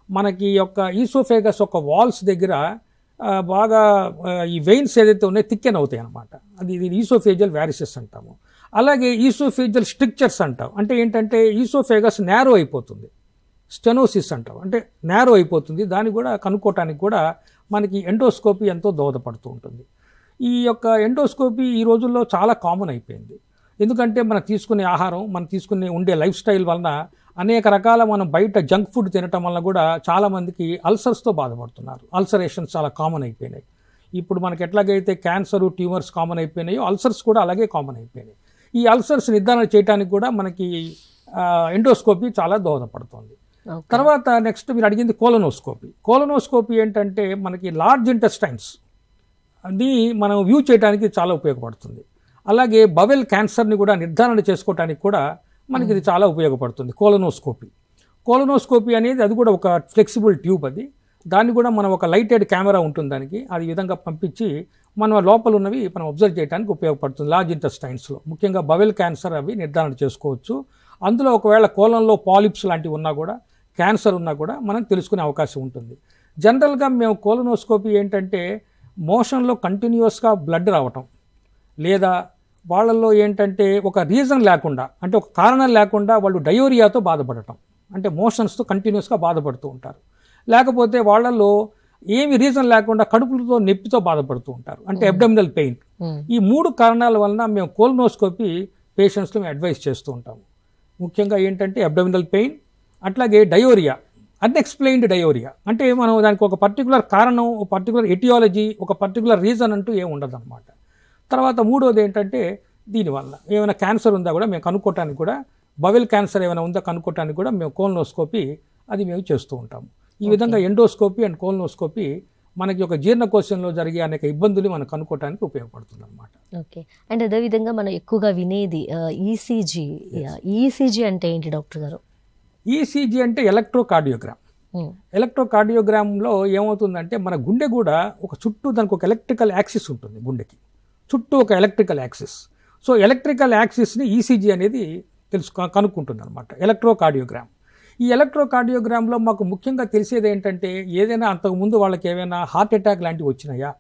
మనకి యొక్క ఈసోఫేగస్ యొక్క వాల్స్ దగ్గర బాగా ఈ వెయిన్స్ ఏదైతే ఉన్నాయో థిక్కెన్ అవుతాయి అనమాట. ఇది ఈసోఫేజియల్ వ్యారిసెస్ అంటాము. అలాగే ఈసోఫేజియల్ స్ట్రిక్చర్స్ అంటాం. అంటే ఏంటంటే ఈసోఫేగస్ నేరో అయిపోతుంది, స్టెనోసిస్ అంటాం, అంటే నేరో అయిపోతుంది. దాన్ని కూడా కనుక్కోవటానికి కూడా మనకి ఎండోస్కోపీ ఎంతో దోహదపడుతూ ఉంటుంది. ఈ యొక్క ఎండోస్కోపీ ఈ రోజుల్లో చాలా కామన్ అయిపోయింది. ఎందుకంటే మనం తీసుకునే ఆహారం, మనం తీసుకునే ఉండే లైఫ్ స్టైల్ వలన అనేక రకాల మనం బయట జంక్ ఫుడ్ తినటం వల్ల కూడా చాలామందికి అల్సర్స్తో బాధపడుతున్నారు. అల్సరేషన్స్ చాలా కామన్ అయిపోయినాయి. ఇప్పుడు మనకి ఎట్లాగైతే క్యాన్సరు, ట్యూమర్స్ కామన్ అయిపోయినాయో అల్సర్స్ కూడా అలాగే కామన్ అయిపోయినాయి. ఈ అల్సర్స్ నిర్ధారణ చేయడానికి కూడా మనకి ఎండోస్కోపీ చాలా దోహదపడుతుంది. తర్వాత నెక్స్ట్ మీరు అడిగింది కోలనోస్కోపీ. కోలనోస్కోపీ ఏంటంటే మనకి లార్జ్ ఇంటెస్టైన్స్ అది మనం వ్యూ చేయడానికి చాలా ఉపయోగపడుతుంది. అలాగే బవెల్ క్యాన్సర్ని కూడా నిర్ధారణ చేసుకోవడానికి కూడా మనకి ఇది చాలా ఉపయోగపడుతుంది కోలనోస్కోపీ. కోలనోస్కోపీ అనేది అది కూడా ఒక ఫ్లెక్సిబుల్ ట్యూబ్, అది దాన్ని కూడా మనం ఒక లైటెడ్ కెమెరా ఉంటుంది దానికి, అది విధంగా పంపించి మనం లోపల ఉన్నవి మనం అబ్జర్వ్ చేయడానికి ఉపయోగపడుతుంది. లార్జ్ ఇంటెస్టైన్స్లో ముఖ్యంగా బవెల్ క్యాన్సర్ అవి నిర్ధారణ చేసుకోవచ్చు. అందులో ఒకవేళ కోలంలో పాలిప్స్ లాంటివి ఉన్నా కూడా, క్యాన్సర్ ఉన్నా కూడా మనం తెలుసుకునే అవకాశం ఉంటుంది. జనరల్గా మేము కోలనోస్కోపీ ఏంటంటే మోషన్లో కంటిన్యూస్గా బ్లడ్ రావటం, లేదా వాళ్ళల్లో ఏంటంటే ఒక రీజన్ లేకుండా, అంటే ఒక కారణం లేకుండా వాళ్ళు డయోరియాతో బాధపడటం, అంటే మోషన్స్తో కంటిన్యూస్గా బాధపడుతూ ఉంటారు. లేకపోతే వాళ్ళల్లో ఏమి రీజన్ లేకుండా కడుపులతో నొప్పితో బాధపడుతూ ఉంటారు, అంటే అబ్డామినల్ పెయిన్. ఈ 3 కారణాల వలన మేము కోలనోస్కోపీ పేషెంట్స్లో మేము అడ్వైస్ చేస్తూ ఉంటాము. ముఖ్యంగా ఏంటంటే అబ్డామినల్ పెయిన్, అట్లాగే డయోరియా, అన్ఎక్స్ప్లెయిన్డ్ డయోరియా అంటే మనం దానికి ఒక పర్టికులర్ కారణం, ఒక పర్టికులర్ ఎటియాలజీ, ఒక పర్టికులర్ రీజన్ అంటూ ఏమి ఉండదు అనమాట. తర్వాత మూడోది ఏంటంటే దీనివల్ల ఏమైనా క్యాన్సర్ ఉందా కూడా మేము కనుక్కోవటానికి కూడా, బవెల్ క్యాన్సర్ ఏమైనా ఉందా కనుక్కోవటానికి కూడా మేము కోలనోస్కోపీ అది మేము చేస్తూ ఉంటాము. ఈ విధంగా ఎండోస్కోపీ అండ్ కోలనోస్కోపీ మనకి ఒక జీర్ణకోశంలో జరిగే అనేక ఇబ్బందులు మనం కనుక్కోవడానికి ఉపయోగపడుతుంది అనమాట. ఓకే. అండ్ అదేవిధంగా మనం ఎక్కువగా వినేది ఈసీజీ. ఈసీజీ అంటే ఏంటి డాక్టర్ గారు? ఈసీజీ అంటే ఎలక్ట్రోకార్డియోగ్రామ్. ఎలక్ట్రోకార్డియోగ్రామ్లో ఏమవుతుందంటే మన గుండె కూడా ఒక చుట్టూ దానికి ఒక ఎలక్ట్రికల్ యాక్సిస్ ఉంటుంది, గుండెకి చుట్టూ ఒక ఎలక్ట్రికల్ యాక్సిస్. సో ఎలక్ట్రికల్ యాక్సిస్ని ఈసీజీ అనేది కనుక్కుంటుంది అనమాట, ఎలక్ట్రోకార్డియోగ్రామ్. ఈ ఎలక్ట్రోకార్డియోగ్రామ్లో మాకు ముఖ్యంగా తెలిసేది ఏంటంటే ఏదైనా అంతకుముందు వాళ్ళకి ఏమైనా హార్ట్ అటాక్ లాంటివి వచ్చినాయా,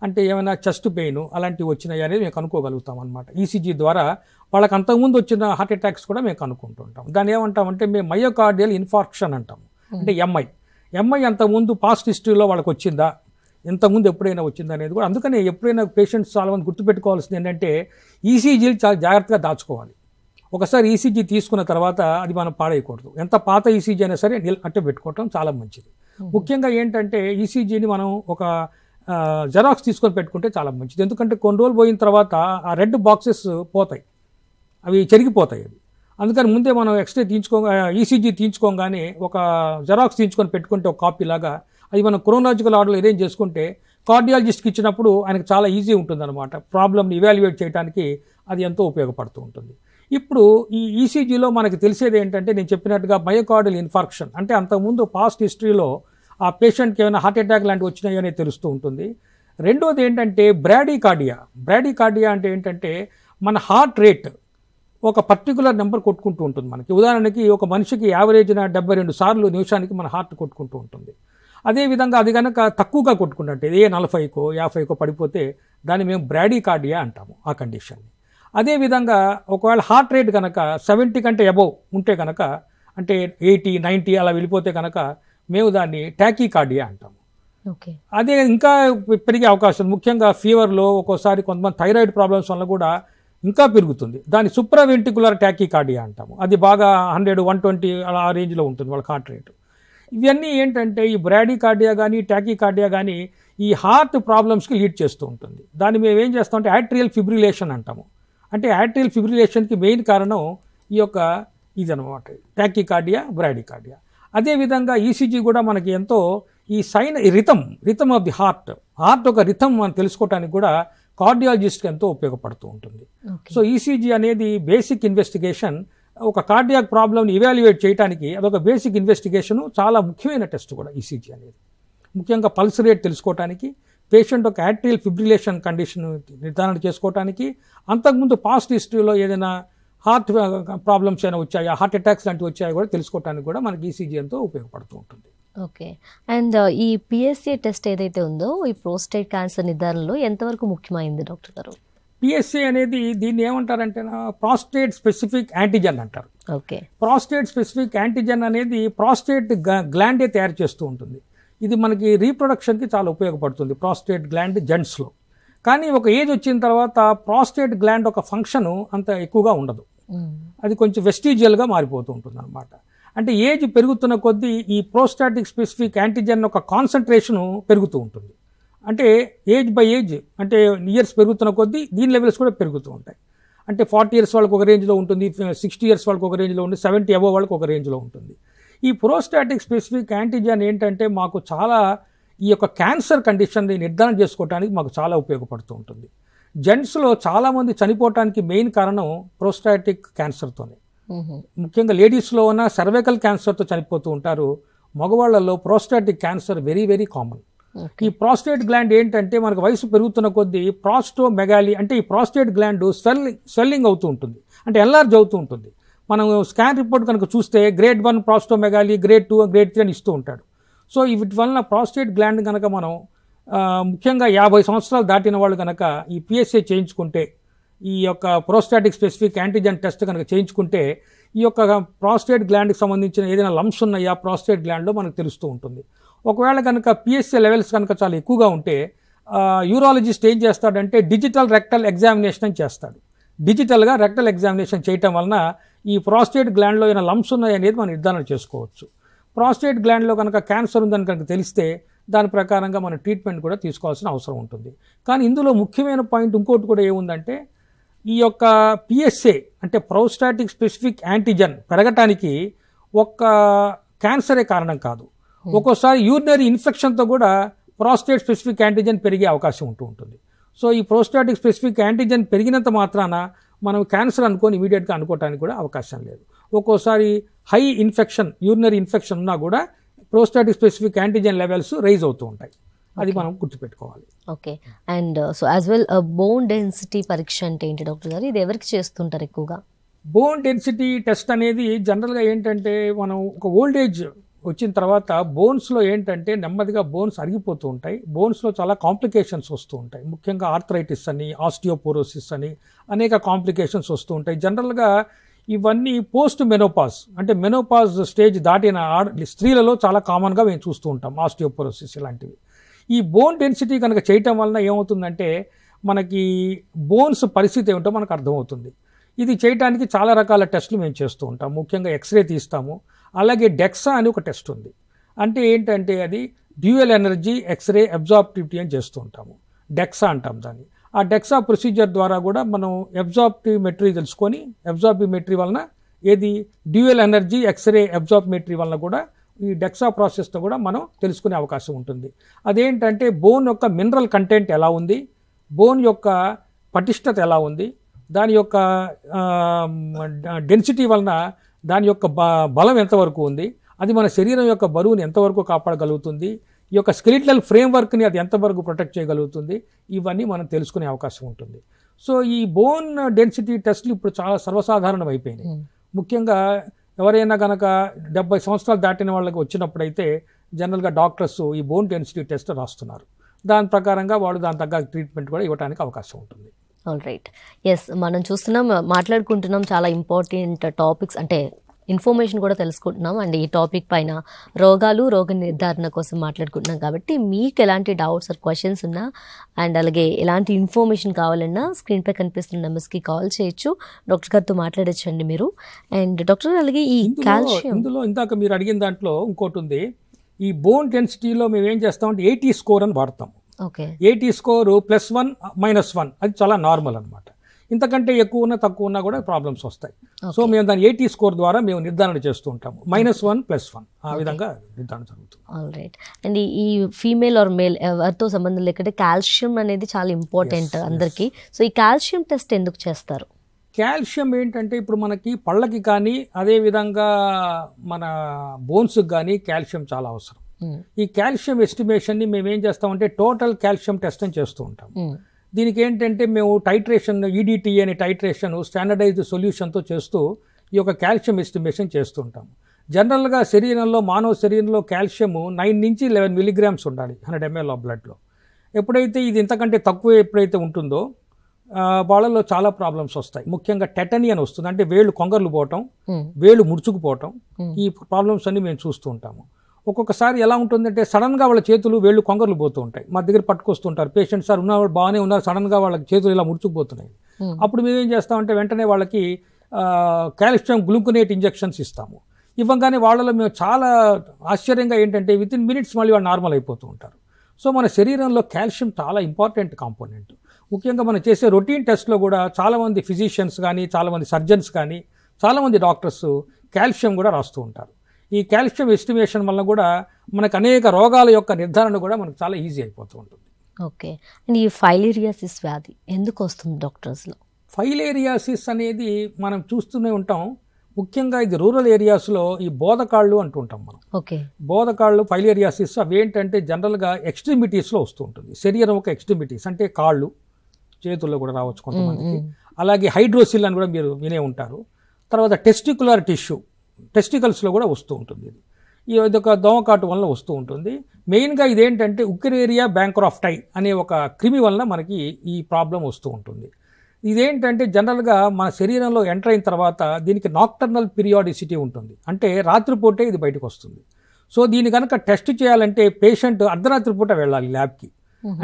అంటే ఏమైనా చెస్ట్ పెయిన్ అలాంటివి వచ్చినాయా అనేది మేము కనుక్కోగలుగుతాం అనమాట. ఈసీజీ ద్వారా వాళ్ళకి అంతకుముందు వచ్చిన హార్ట్ అటాక్స్ కూడా మేము కనుక్కుంటుంటాం. దాన్ని ఏమంటామంటే మేము మయోకార్డియల్ ఇన్ఫార్క్షన్ అంటాము, అంటే ఎంఐ అంతకుముందు పాస్ట్ హిస్టరీలో వాళ్ళకి వచ్చిందా, ఇంతకుముందు ఎప్పుడైనా వచ్చిందా అనేది కూడా. అందుకనే ఎప్పుడైనా పేషెంట్స్ చాలా మంది గుర్తుపెట్టుకోవాల్సింది ఏంటంటే ఈసీజీలు చాలా జాగ్రత్తగా దాచుకోవాలి. ఒకసారి ఈసీజీ తీసుకున్న తర్వాత అది మనం పాడేయకూడదు. ఎంత పాత ఈసీజీ అయినా సరే అట్టే పెట్టుకోవటం చాలా మంచిది. ముఖ్యంగా ఏంటంటే ఈసీజీని మనం ఒక జెరాక్స్ తీసుకొని పెట్టుకుంటే చాలా మంచిది. ఎందుకంటే కొన్ని రోజులు పోయిన తర్వాత ఆ రెడ్ బాక్సెస్ పోతాయి, అవి చెరిగిపోతాయి. అవి అందుకని ముందే మనం ఈసీజీ తీయించుకోగానే ఒక జెరాక్స్ తీయించుకొని పెట్టుకుంటే ఒక కాపీ లాగా అది మనం క్రోనాలజికల్ ఆర్డర్లో అరేంజ్ చేసుకుంటే కార్డియాలజిస్ట్కి ఇచ్చినప్పుడు ఆయనకు చాలా ఈజీ ఉంటుందన్నమాట. ప్రాబ్లమ్ని ఇవాల్యుయేట్ చేయడానికి అది ఎంతో ఉపయోగపడుతూ ఉంటుంది. ఇప్పుడు ఈ ఈసీజీలో మనకి తెలిసేది ఏంటంటే నేను చెప్పినట్టుగా మయోకార్డియల్ ఇన్ఫార్క్షన్ అంటే అంతకుముందు పాస్ట్ హిస్టరీలో ఆ పేషెంట్కి ఏమైనా హార్ట్ అటాక్ లాంటివి వచ్చినాయో తెలుస్తూ ఉంటుంది. రెండోది ఏంటంటే బ్రాడీకార్డియా అంటే ఏంటంటే మన హార్ట్ రేట్ ఒక పర్టికులర్ నెంబర్ కొట్టుకుంటూ ఉంటుంది మనకి. ఉదాహరణకి ఒక మనిషికి యావరేజ్న 72 సార్లు నిమిషానికి మన హార్ట్ కొట్టుకుంటూ ఉంటుంది. అదేవిధంగా అది కనుక తక్కువగా కొట్టుకుంటుంటే 40కో 50కో పడిపోతే దాన్ని మేము బ్రాడీకార్డియా అంటాము, ఆ కండిషన్ని. అదేవిధంగా ఒకవేళ హార్ట్ రేట్ కనుక 70 కంటే అబవ్ ఉంటే కనుక, అంటే 80, 90 అలా వెళ్ళిపోతే కనుక మేము దాన్ని టాకీకార్డియా అంటాము. అదే ఇంకా పెరిగే అవకాశం, ముఖ్యంగా ఫీవర్లో ఒక్కోసారి కొంతమంది థైరాయిడ్ ప్రాబ్లమ్స్ వల్ల కూడా ఇంకా పెరుగుతుంది. దాన్ని సుప్రావెంట్రికులర్ టాకీకార్డియా అంటాము. అది బాగా 100, 120 అలా ఆ రేంజ్లో ఉంటుంది వాళ్ళ హార్ట్ రేటు. ఇవన్నీ ఏంటంటే ఈ బ్రాడీకార్డియా కానీ టాకీకార్డియా కానీ ఈ హార్ట్ ప్రాబ్లమ్స్కి లీడ్ చేస్తూ ఉంటుంది. దాన్ని మేము ఏం చేస్తామంటే యాట్రియల్ ఫిబ్రిలేషన్ అంటాము. అంటే యాట్రియల్ ఫిబ్రిలేషన్కి మెయిన్ కారణం ఈ యొక్క ఇదనమాట, టాకీకార్డియా, బ్రాడీకార్డియా. అదేవిధంగా ఈసీజీ కూడా మనకి ఎంతో ఈ రిథమ్ ఆఫ్ ది హార్ట్ ఒక రిథమ్ మనం తెలుసుకోవడానికి కూడా కార్డియాలజిస్ట్కి ఎంతో ఉపయోగపడుతూ ఉంటుంది. సో ఈసీజీ అనేది బేసిక్ ఇన్వెస్టిగేషన్, ఒక కార్డియాక్ ప్రాబ్లమ్ని ఇవాల్యుయేట్ చేయడానికి అదొక బేసిక్ ఇన్వెస్టిగేషను, చాలా ముఖ్యమైన టెస్ట్ కూడా ఈసీజీ అనేది. ముఖ్యంగా పల్స్ రేట్ తెలుసుకోవడానికి, పేషెంట్ ఒక యాట్రియల్ ఫిబ్రిలేషన్ కండిషన్ నిర్ధారణ చేసుకోవడానికి, అంతకుముందు పాస్ట్ హిస్టరీలో ఏదైనా హార్ట్ ప్రాబ్లమ్స్ అయినా వచ్చాయా, హార్ట్ అటాక్స్ లాంటివి వచ్చాయో కూడా తెలుసుకోవడానికి కూడా మనకి ఈసీజీ ఎంతో ఉపయోగపడుతూ ఉంటుంది. ఓకే. అండ్ ఈ పిఎస్ఏ టెస్ట్ ఏదైతే ఉందో ఈ ప్రోస్టేట్ క్యాన్సర్ నిర్ధారణలో ఎంతవరకు ముఖ్యమైంది డాక్టర్ గారు? పిఎస్ఏ అనేది దీన్ని ఏమంటారంటే ప్రాస్టేట్ స్పెసిఫిక్ యాంటీజెన్ అంటారు. ఓకే. ప్రాస్టేట్ స్పెసిఫిక్ యాంటీజెన్ అనేది ప్రాస్టేట్ గ్లాండే తయారు చేస్తూ ఉంటుంది. ఇది మనకి రీప్రొడక్షన్కి చాలా ఉపయోగపడుతుంది ప్రాస్టేట్ గ్లాండ్ జెంట్స్లో. కానీ ఒక ఏజ్ వచ్చిన తర్వాత ప్రాస్టేట్ గ్లాండ్ ఒక ఫంక్షన్ అంత ఎక్కువగా ఉండదు, అది కొంచెం వెస్టీజియల్గా మారిపోతూ ఉంటుంది అనమాట. అంటే ఏజ్ పెరుగుతున్న కొద్దీ ఈ ప్రోస్టాటిక్ స్పెసిఫిక్ యాంటీజెన్ ఒక కాన్సన్ట్రేషను పెరుగుతూ ఉంటుంది. అంటే ఏజ్ బై ఏజ్, అంటే ఇయర్స్ పెరుగుతున్న కొద్దీ దీని లెవెల్స్ కూడా పెరుగుతూ ఉంటాయి. అంటే 40 years వాళ్ళకి ఒక రేంజ్లో ఉంటుంది, 60 years వాళ్ళకి ఒక రేంజ్లో ఉంటుంది, 70 above వాళ్ళకి ఒక రేంజ్లో ఉంటుంది. ఈ ప్రోస్టాటిక్ స్పెసిఫిక్ యాంటీజెన్ ఏంటంటే మాకు చాలా ఈ యొక్క క్యాన్సర్ కండిషన్ని నిర్ధారణ చేసుకోవడానికి మాకు చాలా ఉపయోగపడుతూ ఉంటుంది. జెంట్స్లో చాలామంది చనిపోవటానికి మెయిన్ కారణం ప్రోస్టాటిక్ క్యాన్సర్తోనే. ముఖ్యంగా లేడీస్లో ఉన్న సర్వైకల్ క్యాన్సర్తో చనిపోతూ ఉంటారు. మగవాళ్లలో prostatic cancer very very common. ఈ ప్రాస్టేట్ గ్లాండ్ ఏంటంటే మనకు వయసు పెరుగుతున్న కొద్దీ ప్రాస్టోమెగాలి అంటే ఈ ప్రాస్టేట్ గ్లాండ్ స్వెల్లింగ్ అవుతూ ఉంటుంది, అంటే ఎన్లార్జ్ అవుతూ ఉంటుంది. మనం స్కాన్ రిపోర్ట్ కనుక చూస్తే గ్రేడ్ 1 ప్రాస్టోమెగాలి, గ్రేడ్ 2, గ్రేడ్ 3 అని ఇస్తూ ఉంటాడు. సో వీటి వలన ప్రాస్టేట్ గ్లాండ్ కనుక మనం ముఖ్యంగా 50 సంవత్సరాలు దాటిన వాళ్ళు కనుక ఈ పిఎస్ఏ చేయించుకుంటే, ఈ యొక్క ప్రోస్టాటిక్ స్పెసిఫిక్ యాంటీజెన్ టెస్ట్ కనుక చేయించుకుంటే ఈ యొక్క ప్రాస్టేట్ గ్లాండ్కి సంబంధించిన ఏదైనా లంప్స్ ఉన్నాయా ప్రాస్టేట్ గ్లాండ్లో మనకు తెలుస్తూ ఉంటుంది. ఒకవేళ కనుక పిఎస్ఏ లెవెల్స్ కనుక చాలా ఎక్కువగా ఉంటే యూరాలజిస్ట్ ఏం చేస్తాడంటే డిజిటల్ రెక్టల్ ఎగ్జామినేషన్ అని చేస్తాడు. డిజిటల్గా రెక్టల్ ఎగ్జామినేషన్ చేయటం వలన ఈ ప్రాస్టేట్ గ్లాండ్లో ఏమైనా లంప్స్ ఉన్నాయనేది మనం నిర్ధారణ చేసుకోవచ్చు. ప్రాస్టేట్ గ్లాండ్లో కనుక క్యాన్సర్ ఉందని కనుక తెలిస్తే దాని ప్రకారంగా మనం ట్రీట్మెంట్ కూడా తీసుకోవాల్సిన అవసరం ఉంటుంది. కానీ ఇందులో ముఖ్యమైన పాయింట్ ఇంకోటి కూడా ఏముందంటే ఈ యొక్క పిఎస్ఏ అంటే ప్రోస్టాటిక్ స్పెసిఫిక్ యాంటీజెన్ పెరగటానికి ఒక్క క్యాన్సరే కారణం కాదు. ఒక్కోసారి యూరినరీ ఇన్ఫెక్షన్తో కూడా ప్రాస్టేట్ స్పెసిఫిక్ యాంటీజెన్ పెరిగే అవకాశం ఉంటుంది. సో ఈ ప్రోస్టాటిక్ స్పెసిఫిక్ యాంటీజెన్ పెరిగినంత మాత్రాన మనం క్యాన్సర్ అనుకొని ఇమీడియట్గా అనుకోవడానికి కూడా అవకాశం లేదు. ఒక్కోసారి హై ఇన్ఫెక్షన్ యూరినరీ ఇన్ఫెక్షన్ ఉన్నా కూడా prostatic specific antigen levels rise అవుతూ ఉంటాయి. అది మనం గుర్తుపెట్టుకోవాలి. Okay. And so as well bone density పరీక్ష అంటే ఏంటి డాక్టర్ గారు? ఇది ఎవరికి చేస్తుంటారు ఎక్కువగా? బోన్ డెన్సిటీ టెస్ట్ అనేది జనరల్గా ఏంటంటే మనం ఒక ఓల్డేజ్ వచ్చిన తర్వాత బోన్స్లో ఏంటంటే నెమ్మదిగా బోన్స్ అరిగిపోతూ ఉంటాయి. బోన్స్లో చాలా కాంప్లికేషన్స్ వస్తూ ఉంటాయి. ముఖ్యంగా ఆర్థరైటిస్ అని, ఆస్టియోపోరోసిస్ అని అనేక కాంప్లికేషన్స్ వస్తూ ఉంటాయి. జనరల్గా ఇవన్నీ పోస్ట్ మెనోపాజ్ అంటే మెనోపాజ్ స్టేజ్ దాటిన స్త్రీలలో చాలా కామన్గా మేము చూస్తూ ఉంటాం ఆస్టియోపోరోసిస్ ఇలాంటివి. ఈ బోన్ డెన్సిటీ కనుక చేయటం వలన ఏమవుతుందంటే మనకి బోన్స్ పరిస్థితి ఏమిటో మనకు అర్థమవుతుంది. ఇది చేయడానికి చాలా రకాల టెస్టులు మేము చేస్తూ ఉంటాం. ముఖ్యంగా ఎక్స్రే తీస్తాము. అలాగే డెక్సా అని ఒక టెస్ట్ ఉంది. అంటే ఏంటంటే అది డ్యూయల్ ఎనర్జీ ఎక్స్రే అబ్జార్ప్టివిటీ అని చేస్తూ ఉంటాము. డెక్సా అంటాం దాన్ని. ఆ డెక్సా ప్రొసీజర్ ద్వారా కూడా మనం అబ్జార్ప్టిమెట్రీ తెలుసుకొని అబ్జార్ప్టిమెట్రీ వలన ఏది డ్యూయల్ ఎనర్జీ ఎక్స్రే అబ్జార్ప్టిమెట్రీ వలన కూడా ఈ డెక్సా ప్రాసెస్తో కూడా మనం తెలుసుకునే అవకాశం ఉంటుంది. అదేంటంటే బోన్ యొక్క మినరల్ కంటెంట్ ఎలా ఉంది, బోన్ యొక్క పటిష్టత ఎలా ఉంది, దాని యొక్క డెన్సిటీ వలన దాని యొక్క బలం ఎంతవరకు ఉంది, అది మన శరీరం యొక్క బరువుని ఎంతవరకు కాపాడగలుగుతుంది, ఈ యొక్క స్కెలిటల్ ఫ్రేమ్వర్క్ని అది ఎంతవరకు ప్రొటెక్ట్ చేయగలుగుతుంది, ఇవన్నీ మనం తెలుసుకునే అవకాశం ఉంటుంది. సో ఈ బోన్ డెన్సిటీ టెస్ట్లు ఇప్పుడు చాలా సర్వసాధారణం అయిపోయినాయి. ముఖ్యంగా ఎవరైనా కనుక 70 సంవత్సరాలు దాటిన వాళ్ళకి వచ్చినప్పుడైతే జనరల్గా డాక్టర్స్ ఈ బోన్ డెన్సిటీ టెస్ట్ రాస్తున్నారు. దాని ప్రకారంగా వాళ్ళు దాని తగ్గ ట్రీట్మెంట్ కూడా ఇవ్వడానికి అవకాశం ఉంటుంది. All right. ఎస్, మనం చూస్తున్నాం, మాట్లాడుకుంటున్నాం చాలా ఇంపార్టెంట్ టాపిక్స్, అంటే ఇన్ఫర్మేషన్ కూడా తెలుసుకుంటున్నాం. అండ్ ఈ టాపిక్ పైన రోగాలు, రోగ నిర్ధారణ కోసం మాట్లాడుకుంటున్నాం. కాబట్టి మీకు ఎలాంటి డౌట్స్ ఆర్ క్వశ్చన్స్ ఉన్నా అండ్ అలాగే ఎలాంటి ఇన్ఫర్మేషన్ కావాలన్నా స్క్రీన్పై కనిపిస్తున్న నెంబర్స్కి కాల్ చేయొచ్చు, డాక్టర్ గారితో మాట్లాడచ్చండి మీరు. అండ్ డాక్టర్ అలాగే ఈ కాల్షియం ఇందులో ఇందాక మీరు అడిగిన దాంట్లో ఇంకోటి ఉంది. ఈ బోన్ డెన్సిటీలో మేము ఏం చేస్తామంటే 80 స్కోర్ అని వాడతాం. ఓకే. 80 స్కోరు +1 -1 అది చాలా నార్మల్ అనమాట. ఇంతకంటే ఎక్కువ ఉన్నా తక్కువ ఉన్నా కూడా ప్రాబ్లమ్స్ వస్తాయి. సో మేము దాన్ని 80 స్కోర్ ద్వారా మేము నిర్ధారణ చేస్తూ ఉంటాము. -1 +1 ఆ విధంగా నిర్ధారణ జరుగుతుంది. All right. అండ్ ఈ ఫీమేల్ ఆర్ మేల్ ఎవరితో సంబంధం లేకుంటే కాల్షియం అనేది చాలా ఇంపార్టెంట్ అందరికీ. సో ఈ కాల్షియం టెస్ట్ ఎందుకు చేస్తారు? కాల్షియం ఏంటంటే ఇప్పుడు మనకి పళ్ళకి కానీ అదేవిధంగా మన బోన్స్కి కానీ కాల్షియం చాలా అవసరం. ఈ కాల్షియం ఎస్టిమేషన్ని మేము ఏం చేస్తామంటే టోటల్ కాల్షియం టెస్ట్ అని చేస్తూ ఉంటాం. దీనికి ఏంటంటే మేము టైట్రేషన్ ఈడిటీ అనే టైట్రేషన్ స్టాండర్డైజ్డ్ సొల్యూషన్తో చేస్తూ ఈ యొక్క కాల్షియం ఎస్టిమేషన్ చేస్తూ ఉంటాం. జనరల్గా శరీరంలో మానవ శరీరంలో కాల్షియము 9 నుంచి 11 మిలీగ్రామ్స్ ఉండాలి 100 ml ఆఫ్ బ్లడ్లో. ఎప్పుడైతే ఇది ఇంతకంటే తక్కువ ఎప్పుడైతే ఉంటుందో వాళ్ళలో చాలా ప్రాబ్లమ్స్ వస్తాయి. ముఖ్యంగా టెటనీ అని వస్తుంది, అంటే వేళ్ళు కొంగర్లు పోవటం, వేళ్ళు ముడుచుకుపోవటం, ఈ ప్రాబ్లమ్స్ అన్ని మేము చూస్తూ ఉంటాము. ఒక్కొక్కసారి ఎలా ఉంటుందంటే సడన్గా వాళ్ళ చేతులు వేళ్ళు కొంగర్లు పోతూ ఉంటాయి. మా దగ్గర పట్టుకొస్తుంటారు పేషెంట్స్, సార్ ఉన్నవాళ్ళు బాగానే ఉన్నారు, సడన్గా వాళ్ళకి చేతులు ఇలా ముడుచుకుపోతున్నాయి. అప్పుడు మేము ఏం చేస్తామంటే వెంటనే వాళ్ళకి కాల్షియం గ్లూకోనేట్ ఇంజెక్షన్స్ ఇస్తాము. ఇవ్వగానే వాళ్ళలో మేము చాలా ఆశ్చర్యంగా ఏంటంటే వితిన్ మినిట్స్ మళ్ళీ వాళ్ళు నార్మల్ అయిపోతూ ఉంటారు. సో మన శరీరంలో కాల్షియం చాలా ఇంపార్టెంట్ కాంపోనెంట్. ముఖ్యంగా మనం చేసే రొటీన్ టెస్ట్లో కూడా చాలామంది ఫిజిషియన్స్ కానీ, చాలామంది సర్జన్స్ కానీ, చాలామంది డాక్టర్స్ కాల్షియం కూడా రాస్తూ ఉంటారు. ఈ కాల్షియం ఎస్టిమేషన్ వల్ల కూడా మనకు అనేక రోగాల యొక్క నిర్ధారణ కూడా మనకు చాలా ఈజీ అయిపోతూ ఉంటుంది. ఓకే. అండ్ ఈ ఫైలేరియాసిస్ వ్యాధి ఎందుకు వస్తుంది డాక్టర్స్లో? ఫైలేరియాసిస్ అనేది మనం చూస్తూనే ఉంటాం. ముఖ్యంగా ఇది రూరల్ ఏరియాస్లో ఈ బోధకాళ్ళు అంటుంటాం మనం. ఓకే. బోధకాళ్ళు ఫైలేరియాసిస్ అవి ఏంటంటే జనరల్గా ఎక్స్ట్రిమిటీస్లో వస్తూ ఉంటుంది. శరీరం ఒక ఎక్స్ట్రిమిటీస్ అంటే కాళ్ళు, చేతుల్లో కూడా రావచ్చు కొంతమందికి. అలాగే హైడ్రోసిల్ అని కూడా మీరు వినే ఉంటారు. తర్వాత టెస్టికులర్ టిష్యూ, టెస్టికల్స్లో కూడా వస్తూ ఉంటుంది. ఇది ఒక దోమకాటు వలన వస్తూ ఉంటుంది. మెయిన్గా ఇదేంటంటే ఉక్రేరియా బ్యాంక్రాఫ్టై అనే ఒక క్రిమి వలన మనకి ఈ ప్రాబ్లం వస్తూ ఉంటుంది. ఇదేంటంటే జనరల్గా మన శరీరంలో ఎంటర్ అయిన తర్వాత దీనికి నాక్టర్నల్ పీరియాడిసిటీ ఉంటుంది, అంటే రాత్రిపూటే ఇది బయటకు వస్తుంది. సో దీన్ని కనుక టెస్ట్ చేయాలంటే పేషెంట్ అర్ధరాత్రి పూట వెళ్ళాలి ల్యాబ్కి.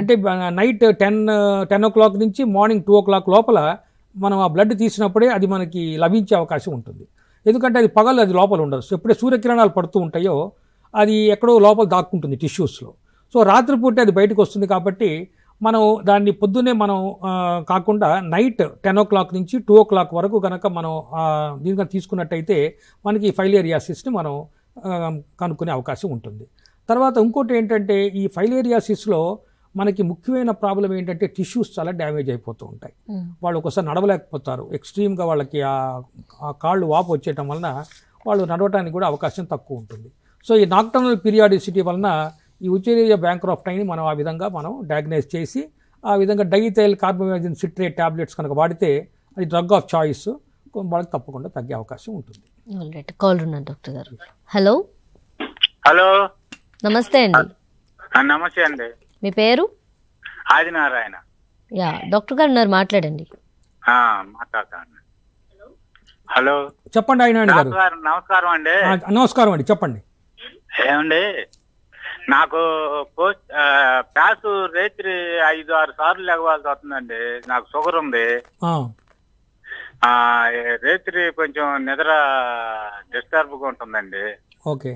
అంటే నైట్ 10 o'clock నుంచి మార్నింగ్ 2 o'clock లోపల మనం ఆ బ్లడ్ తీసినప్పుడే అది మనకి లభించే అవకాశం ఉంటుంది. ఎందుకంటే అది పగలు అది లోపల ఉండదు. సో ఎప్పుడే సూర్యకిరణాలు పడుతూ ఉంటాయో అది ఎక్కడో లోపల దాక్కుంటుంది టిష్యూస్లో. సో రాత్రిపూటే అది బయటకు వస్తుంది కాబట్టి మనం దాన్ని పొద్దున్నే మనం కాకుండా నైట్ 10 o'clock నుంచి 2 o'clock వరకు కనుక మనం దీనిగా తీసుకున్నట్టయితే మనకి ఫైలేరియాసిస్ని మనం కనుక్కునే అవకాశం ఉంటుంది. తర్వాత ఇంకోటి ఏంటంటే ఈ ఫైలేరియాసిస్లో మనకి ముఖ్యమైన ప్రాబ్లం ఏంటంటే టిష్యూస్ చాలా డ్యామేజ్ అయిపోతూ ఉంటాయి. వాళ్ళు ఒకసారి నడవలేకపోతారు, ఎక్స్ట్రీమ్గా వాళ్ళకి ఆ కాళ్ళు వాపు వచ్చేయటం వలన వాళ్ళు నడవటానికి కూడా అవకాశం తక్కువ ఉంటుంది. సో ఈ నాక్టర్నల్ పీరియాడిసిటీ వలన ఈ ఉచేరియా బ్యాంక్రాఫ్టైని మనం ఆ విధంగా మనం డయాగ్నైజ్ చేసి ఆ విధంగా డైథైల్ కార్బోమెజిన్ సిట్రేట్ టాబ్లెట్స్ కనుక వాడితే అది డ్రగ్ ఆఫ్ చాయిస్ వాళ్ళకి తప్పకుండా తగ్గే అవకాశం ఉంటుంది. కాల్ ఉన్నారు డాక్టర్ గారు. హలో హలో నమస్తే అండి. నమస్తే అండి. మీ పేరు? ఆదినారాయణ. యా డాక్టర్ గారు ఉన్నారు, మాట్లాడండి. మాట్లాడతాను. హలో చెప్పండి ఆయన గారు. నమస్కారం అండి. నమస్కారం అండి, చెప్పండి. ఏమండి నాకు ప్యాసు రేత్రి 5-6 సార్లు లెగవాల్సి వస్తుందండి. నాకు షుగర్ ఉంది. రేత్రి కొంచెం నిద్ర డిస్టర్బ్గా ఉంటుందండి. ఓకే.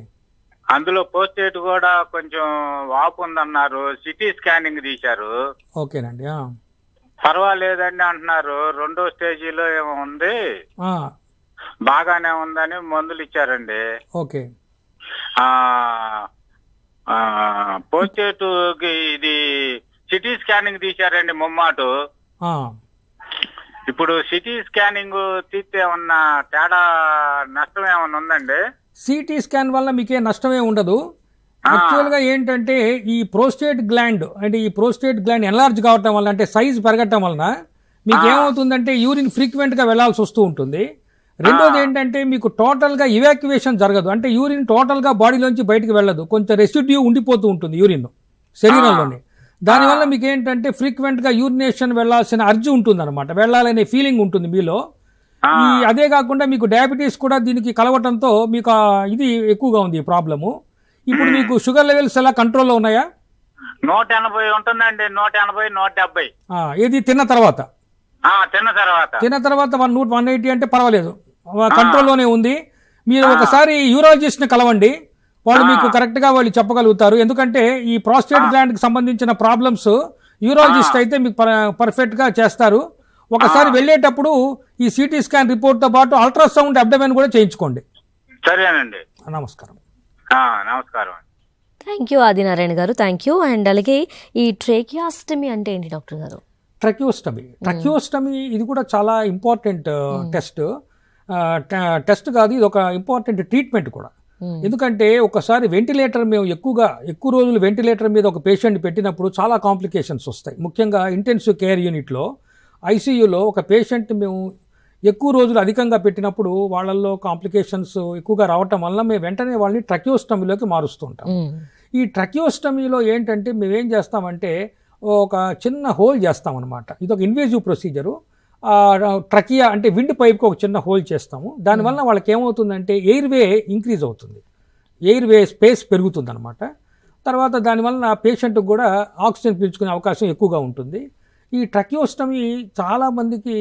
అందులో పోస్టేట్ కూడా కొంచెం వాపు ఉందన్నారు. సిటీ స్కానింగ్ తీశారు. ఓకేనండి. పర్వాలేదండి అంటున్నారు. 2వ స్టేజీలో ఏమో ఉంది, బాగానే ఉందని మందులు ఇచ్చారండి. ఓకే. పోస్టేట్ ఇది సిటీ స్కానింగ్ తీశారండి ముమ్మాటు. ఇప్పుడు సిటీ స్కానింగ్ తీస్తే ఏమన్నా తేడా నష్టం ఏమన్నా ఉందండి? సిటీ స్కాన్ వల్ల మీకే నష్టమే ఉండదు. యాక్చువల్గా ఏంటంటే ఈ ప్రోస్టేట్ గ్లాండ్ అంటే ఈ ప్రోస్టేట్ గ్లాండ్ ఎన్లార్జ్ కావటం వల్ల అంటే సైజ్ పెరగటం వలన మీకు ఏమవుతుందంటే యూరిన్ ఫ్రీక్వెంట్గా వెళ్లాల్సి వస్తూ ఉంటుంది. రెండోది ఏంటంటే మీకు టోటల్గా ఇవాక్యువేషన్ జరగదు. అంటే యూరిన్ టోటల్గా బాడీలోంచి బయటకు వెళ్ళదు, కొంచెం రెసిడ్యూ ఉండిపోతూ ఉంటుంది యూరిన్ శరీరంలోనే. దానివల్ల మీకు ఏంటంటే ఫ్రీక్వెంట్గా యూరినేషన్ వెళ్లాల్సిన అర్జీ ఉంటుంది అనమాట, వెళ్ళాలనే ఫీలింగ్ ఉంటుంది మీలో. అదే కాకుండా మీకు డయాబెటీస్ కూడా దీనికి కలవటంతో మీకు ఇది ఎక్కువగా ఉంది ఈ ప్రాబ్లము. ఇప్పుడు మీకు షుగర్ లెవెల్స్ ఎలా కంట్రోల్లో ఉన్నాయా? 180 ఉంటుందండి. 180, 170. ఏది తిన్న తర్వాత? తిన్న తర్వాత 180 అంటే పర్వాలేదు, కంట్రోల్లోనే ఉంది. మీరు ఒకసారి యూరాలజిస్ట్ ని కలవండి, వాళ్ళు మీకు కరెక్ట్ గా వాళ్ళు చెప్పగలుగుతారు. ఎందుకంటే ఈ ప్రాస్టేట్ గ్లాండ్ కి సంబంధించిన ప్రాబ్లమ్స్ యూరాలజిస్ట్ అయితే మీకు పర్ఫెక్ట్ గా చేస్తారు. ఒకసారి వెళ్ళేటప్పుడు ఈ సిటీ స్కాన్ రిపోర్ట్ తో పాటు అల్ట్రాసౌండ్ అబ్డమెన్ కూడా చేయించుకోండి. సరేనండి. నమస్కారం. నమస్కారం. థ్యాంక్ యూ ఆదినారాయణ గారు, థ్యాంక్ యూ. అండ్ అలాగే ఈ ట్రేకియాస్టమీ అంటే ఏంటి డాక్టర్ గారు? ట్రకియోస్టమీ ఇది కూడా చాలా ఇంపార్టెంట్ టెస్ట్ కాదు, ఇది ఒక ఇంపార్టెంట్ ట్రీట్మెంట్ కూడా. ఎందుకంటే ఒకసారి వెంటిలేటర్ మేము ఎక్కువ రోజులు వెంటిలేటర్ మీద ఒక పేషెంట్ పెట్టినప్పుడు చాలా కాంప్లికేషన్స్ వస్తాయి. ముఖ్యంగా ఇంటెన్సివ్ కేర్ యూనిట్లో ఐసీయూలో ఒక పేషెంట్ మేము ఎక్కువ రోజులు అధికంగా పెట్టినప్పుడు వాళ్ళల్లో కాంప్లికేషన్స్ ఎక్కువగా రావటం వల్ల మేము వెంటనే వాళ్ళని ట్రకియోస్టమీలోకి మారుస్తూ ఉంటాం. ఈ ట్రకియోస్టమీలో ఏంటంటే మేమేం చేస్తామంటే ఒక చిన్న హోల్ చేస్తామన్నమాట. ఇది ఒక ఇన్వేజివ్ ప్రొసీజరు. ట్రకియా అంటే విండ్ పైప్కి ఒక చిన్న హోల్ చేస్తాము. దానివల్ల వాళ్ళకి ఏమవుతుందంటే ఎయిర్వే ఇంక్రీజ్ అవుతుంది, ఎయిర్వే స్పేస్ పెరుగుతుంది అనమాట. తర్వాత దానివల్ల పేషెంట్కి కూడా ఆక్సిజన్ పీల్చుకునే అవకాశం ఎక్కువగా ఉంటుంది. ఈ ట్రకియోస్టమీ చాలామందికి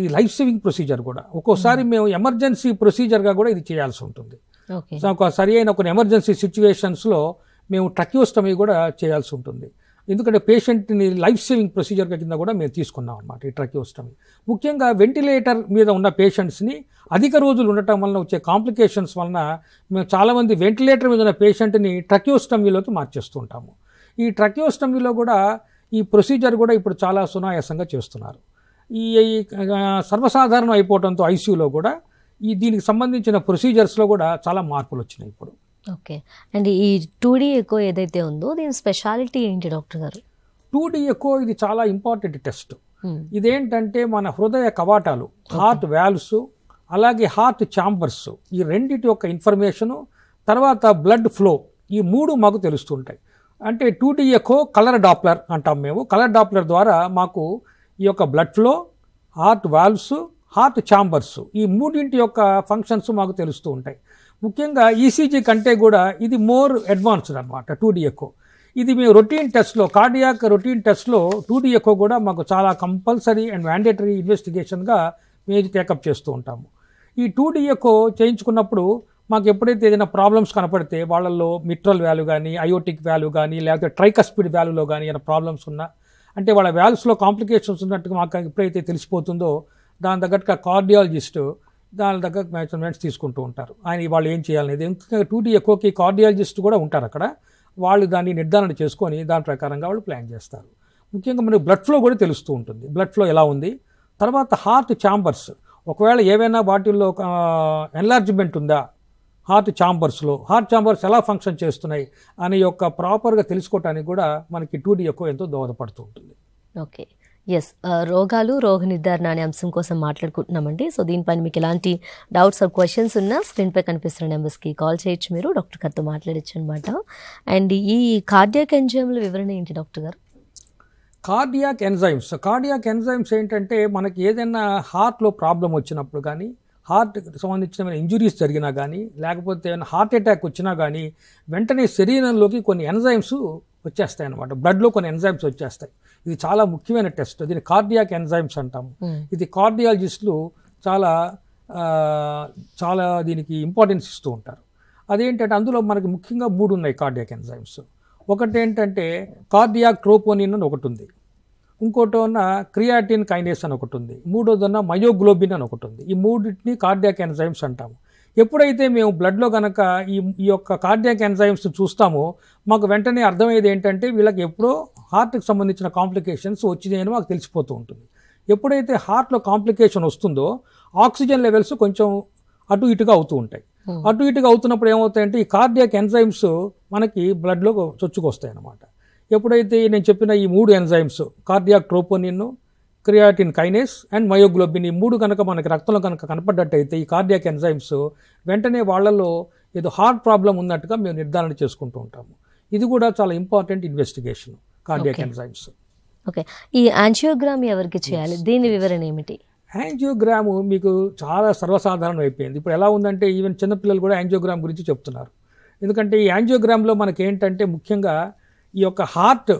ఈ లైఫ్ సేవింగ్ ప్రొసీజర్ కూడా. ఒక్కోసారి మేము ఎమర్జెన్సీ ప్రొసీజర్గా కూడా ఇది చేయాల్సి ఉంటుంది. సో ఒక సరి అయిన కొన్ని ఎమర్జెన్సీ సిచ్యువేషన్స్లో మేము ట్రకియోస్టమీ కూడా చేయాల్సి ఉంటుంది. ఎందుకంటే పేషెంట్ని లైఫ్ సేవింగ్ ప్రొసీజర్ కింద కూడా మేము తీసుకున్నాం అనమాట ఈ ట్రకియోస్టమీ. ముఖ్యంగా వెంటిలేటర్ మీద ఉన్న పేషెంట్స్ని అధిక రోజులు ఉండటం వలన వచ్చే కాంప్లికేషన్స్ వలన మేము చాలామంది వెంటిలేటర్ మీద ఉన్న పేషెంట్ని ట్రకియోస్టమీలోకి మార్చేస్తుంటాము. ఈ ట్రకియోస్టమీలో కూడా ఈ ప్రొసీజర్ కూడా ఇప్పుడు చాలా సునాయాసంగా చేస్తున్నారు. ఈ సర్వసాధారణం అయిపోవడంతో ఐసీయూలో కూడా దీనికి సంబంధించిన ప్రొసీజర్స్లో కూడా చాలా మార్పులు వచ్చినాయి ఇప్పుడు. ఓకే. అండ్ ఈ 2D ఎకో ఏదైతే ఉందో దీని స్పెషాలిటీ ఏంటి డాక్టర్ గారు? 2D ఎకో ఇది చాలా ఇంపార్టెంట్ టెస్ట్. ఇదేంటంటే మన హృదయ కవాటాలు, హార్ట్ వాల్వ్స్, అలాగే హార్ట్ ఛాంబర్స్, ఈ రెండింటి యొక్క ఇన్ఫర్మేషను, తర్వాత బ్లడ్ ఫ్లో, ఈ 3 మాకు తెలుస్తుంటాయి. అంటే 2D ఎకో కలర్ డాప్లర్ అంటాం మేము. కలర్ డాప్లర్ ద్వారా మాకు ఈ యొక్క blood flow, heart valves, heart chambers, ఈ 3 యొక్క ఫంక్షన్స్ మాకు తెలుస్తూ ఉంటాయి. ముఖ్యంగా ఈసీజీ కంటే కూడా ఇది మోర్ అడ్వాన్స్డ్ అనమాట 2D ఎకో. ఇది మేము రొటీన్ టెస్ట్లో, కార్డియాక్ రొటీన్ టెస్ట్లో 2D ఎకో కూడా మాకు చాలా కంపల్సరీ అండ్ మ్యాండేటరీ ఇన్వెస్టిగేషన్గా మేము టేకప్ చేస్తూ ఉంటాము. ఈ 2D ఎకో చేయించుకున్నప్పుడు మాకు ఎప్పుడైతే ఏదైనా ప్రాబ్లమ్స్ కనపడితే వాళ్ళల్లో మిట్రల్ వాల్యూ కానీ అయోటిక్ వాల్యూ కానీ లేకపోతే ట్రైకస్పిడ్ వాల్యూలో కానీ ఏమైనా ప్రాబ్లమ్స్ ఉన్నా అంటే వాళ్ళ వాల్వ్స్లో కాంప్లికేషన్స్ ఉన్నట్టుగా మాకు ఎప్పుడైతే తెలిసిపోతుందో దాని తగ్గట్టుగా కార్డియాలజిస్ట్ దాని దగ్గర మెజర్మెంట్స్ తీసుకుంటూ ఉంటారు. వాళ్ళు ఏం చేయాలనేది ఇంకా 2D ఎకోకి కార్డియాలజిస్ట్ కూడా ఉంటారు అక్కడ. వాళ్ళు దాన్ని నిర్ధారణ చేసుకొని దాని ప్రకారంగా వాళ్ళు ప్లాన్ చేస్తారు. ముఖ్యంగా మనకి బ్లడ్ ఫ్లో కూడా తెలుస్తూ ఉంటుంది. బ్లడ్ ఫ్లో ఎలా ఉంది, తర్వాత హార్ట్ ఛాంబర్స్ ఒకవేళ ఏవైనా వాటిల్లో ఎన్లార్జ్మెంట్ ఉందా, హార్ట్ ఛాంబర్స్ ఎలా ఫంక్షన్ చేస్తున్నాయి అనే యొక్క ప్రాపర్గా తెలుసుకోవడానికి కూడా మనకి 2D ఎకో ఎంతో దోహదపడుతూ ఉంటుంది. ఓకే, ఎస్, రోగాలు రోగ నిర్ధారణ అనే అంశం కోసం మాట్లాడుకుంటున్నామండి. సో దీనిపైన మీకు ఎలాంటి డౌట్స్ ఆర్ క్వశ్చన్స్ ఉన్నా స్క్రీన్పై కనిపిస్తున్న నెంబర్స్కి కాల్ చేయొచ్చు, మీరు డాక్టర్ గారితో మాట్లాడచ్చు అనమాట. అండ్ ఈ కార్డియాక్ ఎంజైమ్ల వివరణ ఏంటి డాక్టర్ గారు? కార్డియాక్ ఎంజైమ్స్ ఏంటంటే మనకి ఏదైనా హార్ట్లో ప్రాబ్లం వచ్చినప్పుడు కానీ, హార్ట్ సంబంధించిన ఇంజురీస్ జరిగినా కానీ, లేకపోతే ఏమైనా హార్ట్ అటాక్ వచ్చినా కానీ వెంటనే శరీరంలోకి కొన్ని ఎంజైమ్స్ వచ్చేస్తాయి అన్నమాట. బ్లడ్లో కొన్ని ఎంజైమ్స్ వచ్చేస్తాయి. ఇది చాలా ముఖ్యమైన టెస్ట్. దీన్ని కార్డియాక్ ఎంజైమ్స్ అంటాము. ఇది కార్డియాలజిస్టులు చాలా దీనికి ఇంపార్టెన్స్ ఇస్తూ ఉంటారు. అదేంటంటే అందులో మనకి ముఖ్యంగా 3 ఉన్నాయి కార్డియాక్ ఎంజైమ్స్. ఒకటి ఏంటంటే కార్డియాక్ ట్రోపోనిన్ అని ఒకటి ఉంది, ఇంకోటి ఉన్న క్రియాటిన్ కైనేస్ అని ఒకటి ఉంది, మూడోది ఉన్న మయోగ్లోబిన్ అని ఒకటి ఉంది. ఈ 3టిని కార్డియాక్ ఎంజైమ్స్ అంటాము. ఎప్పుడైతే మేము బ్లడ్లో కనుక ఈ యొక్క కార్డియాక్ ఎంజైమ్స్ చూస్తామో మాకు వెంటనే అర్థమయ్యేది ఏంటంటే వీళ్ళకి ఎప్పుడో హార్ట్కి సంబంధించిన కాంప్లికేషన్స్ వచ్చినాయని మాకు తెలిసిపోతూ ఉంటుంది. ఎప్పుడైతే హార్ట్లో కాంప్లికేషన్ వస్తుందో ఆక్సిజన్ లెవెల్స్ కొంచెం అటు ఇటుగా అవుతూ ఉంటాయి. అటు ఇటుగా అవుతున్నప్పుడు ఏమవుతాయంటే ఈ కార్డియాక్ ఎంజైమ్స్ మనకి బ్లడ్లో చొచ్చుకొస్తాయి అన్నమాట. ఎప్పుడైతే నేను చెప్పిన ఈ 3 enzymes cardiac troponin, creatine kinase and myoglobin, ఈ 3 కనుక మనకి రక్తంలో కనుక కనపడ్డట్టయితే ఈ కార్డియాక్ ఎంజైమ్స్ వెంటనే వాళ్ళలో ఏదో హార్ట్ ప్రాబ్లం ఉన్నట్టుగా మేము నిర్ధారణ చేసుకుంటూ ఉంటాము. ఇది కూడా చాలా important investigation cardiac enzymes. Okay, ఈ యాంజియోగ్రామ్ ఎవరికి చేయాలి, దీని వివరణ ఏమిటి? యాంజియోగ్రామ్ మీకు చాలా సర్వసాధారణం అయిపోయింది. ఇప్పుడు ఎలా ఉందంటే ఈవెన్ చిన్నపిల్లలు కూడా యాంజియోగ్రామ్ గురించి చెప్తున్నారు. ఎందుకంటే ఈ యాంజియోగ్రామ్లో మనకి ఏంటంటే ముఖ్యంగా ఈ యొక్క హార్ట్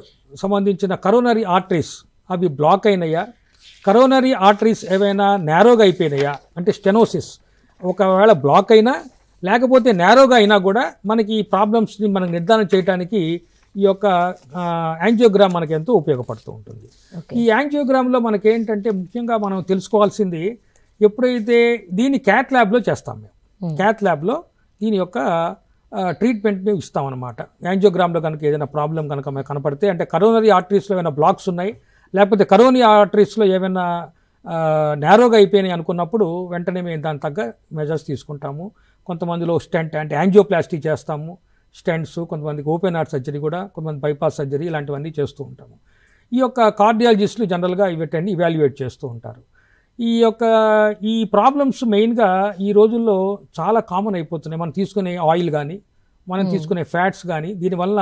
సంబంధించిన కరోనరీ ఆర్టరీస్ అవి బ్లాక్ అయినాయా, కరోనరీ ఆర్టరీస్ ఏవైనా నేరోగా అయిపోయినాయా అంటే స్టెనోసిస్ ఒకవేళ బ్లాక్ అయినా లేకపోతే నేరోగా అయినా కూడా మనకి ఈ ప్రాబ్లమ్స్ని మనకు నిర్ధారణ చేయడానికి ఈ యొక్క యాంజియోగ్రామ్ మనకి ఎంతో ఉపయోగపడుతూ ఉంటుంది. ఈ యాంజియోగ్రామ్లో మనకి ఏంటంటే ముఖ్యంగా మనం తెలుసుకోవాల్సింది, ఎప్పుడైతే దీన్ని క్యాట్ ల్యాబ్లో చేస్తాం మేము, క్యాట్ ల్యాబ్లో దీని యొక్క ట్రీట్మెంట్ని ఇస్తామన్నమాట. యాంజియోగ్రామ్లో కనుక ఏదైనా ప్రాబ్లం కనుక మనకు కనపడితే అంటే కరోనరీ ఆర్టరీస్లో ఏమైనా బ్లాక్స్ ఉన్నాయి లేకపోతే కరోనరీ ఆర్టరీస్లో ఏమైనా నేరోగా అయిపోయినాయి అనుకున్నప్పుడు వెంటనే మేము దాని తగ్గ మెజర్స్ తీసుకుంటాము. కొంతమందిలో స్టెంట్ అంటే యాంజియోప్లాస్టీ చేస్తాము, స్టెంట్స్, కొంతమందికి ఓపెన్ హార్ట్ సర్జరీ కూడా, కొంతమంది బైపాస్ సర్జరీ ఇలాంటివన్నీ చేస్తూ ఉంటాము. ఈ యొక్క కార్డియాలజిస్టులు జనరల్గా వీటిని ఇవాల్యుయేట్ చేస్తూ ఉంటారు. ఈ ప్రాబ్లమ్స్ మెయిన్గా ఈ రోజుల్లో చాలా కామన్ అయిపోతున్నాయి. మనం తీసుకునే ఆయిల్ కానీ మనం తీసుకునే ఫ్యాట్స్ కానీ దీనివల్ల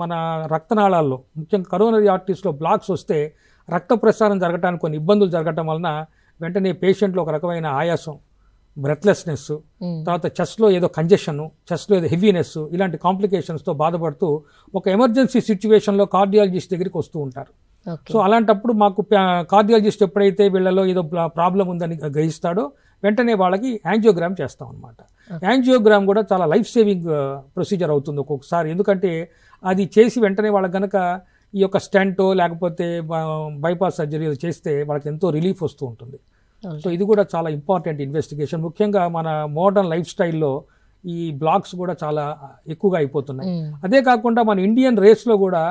మన రక్తనాళాల్లో ముఖ్యంగా కరోనరీ ఆర్టరీస్లో బ్లాక్స్ వస్తే రక్త ప్రసారం జరగడానికి కొన్ని ఇబ్బందులు జరగటం వలన వెంటనే పేషెంట్లో ఒక రకమైన ఆయాసం, బ్రెత్లెస్నెస్, తర్వాత చెస్ట్లో ఏదో కంజెషన్, చెస్ట్లో ఏదో హెవీనెస్, ఇలాంటి కాంప్లికేషన్స్తో బాధపడుతూ ఒక ఎమర్జెన్సీ సిచ్యువేషన్లో కార్డియాలజిస్ట్ దగ్గరికి వస్తూ ఉంటారు. సో అలాంటప్పుడు మాకు కార్డియాలజిస్ట్ ఎప్పుడైతే వీళ్ళలో ఏదో ప్రాబ్లం ఉందని గ్రహిస్తాడో వెంటనే వాళ్ళకి యాంజియోగ్రామ్ చేస్తాం అనమాట. యాంజియోగ్రామ్ కూడా చాలా లైఫ్ సేవింగ్ ప్రొసీజర్ అవుతుంది ఒక్కొక్కసారి. ఎందుకంటే అది చేసి వెంటనే వాళ్ళకి కనుక ఈ యొక్క స్టెంటో లేకపోతే బైపాస్ సర్జరీ చేస్తే వాళ్ళకి ఎంతో రిలీఫ్ వస్తూ ఉంటుంది. సో ఇది కూడా చాలా ఇంపార్టెంట్ ఇన్వెస్టిగేషన్. ముఖ్యంగా మన మోడర్న్ లైఫ్ స్టైల్లో ఈ బ్లాక్స్ కూడా చాలా ఎక్కువగా అయిపోతున్నాయి. అదే కాకుండా మన ఇండియన్ రేస్లో కూడా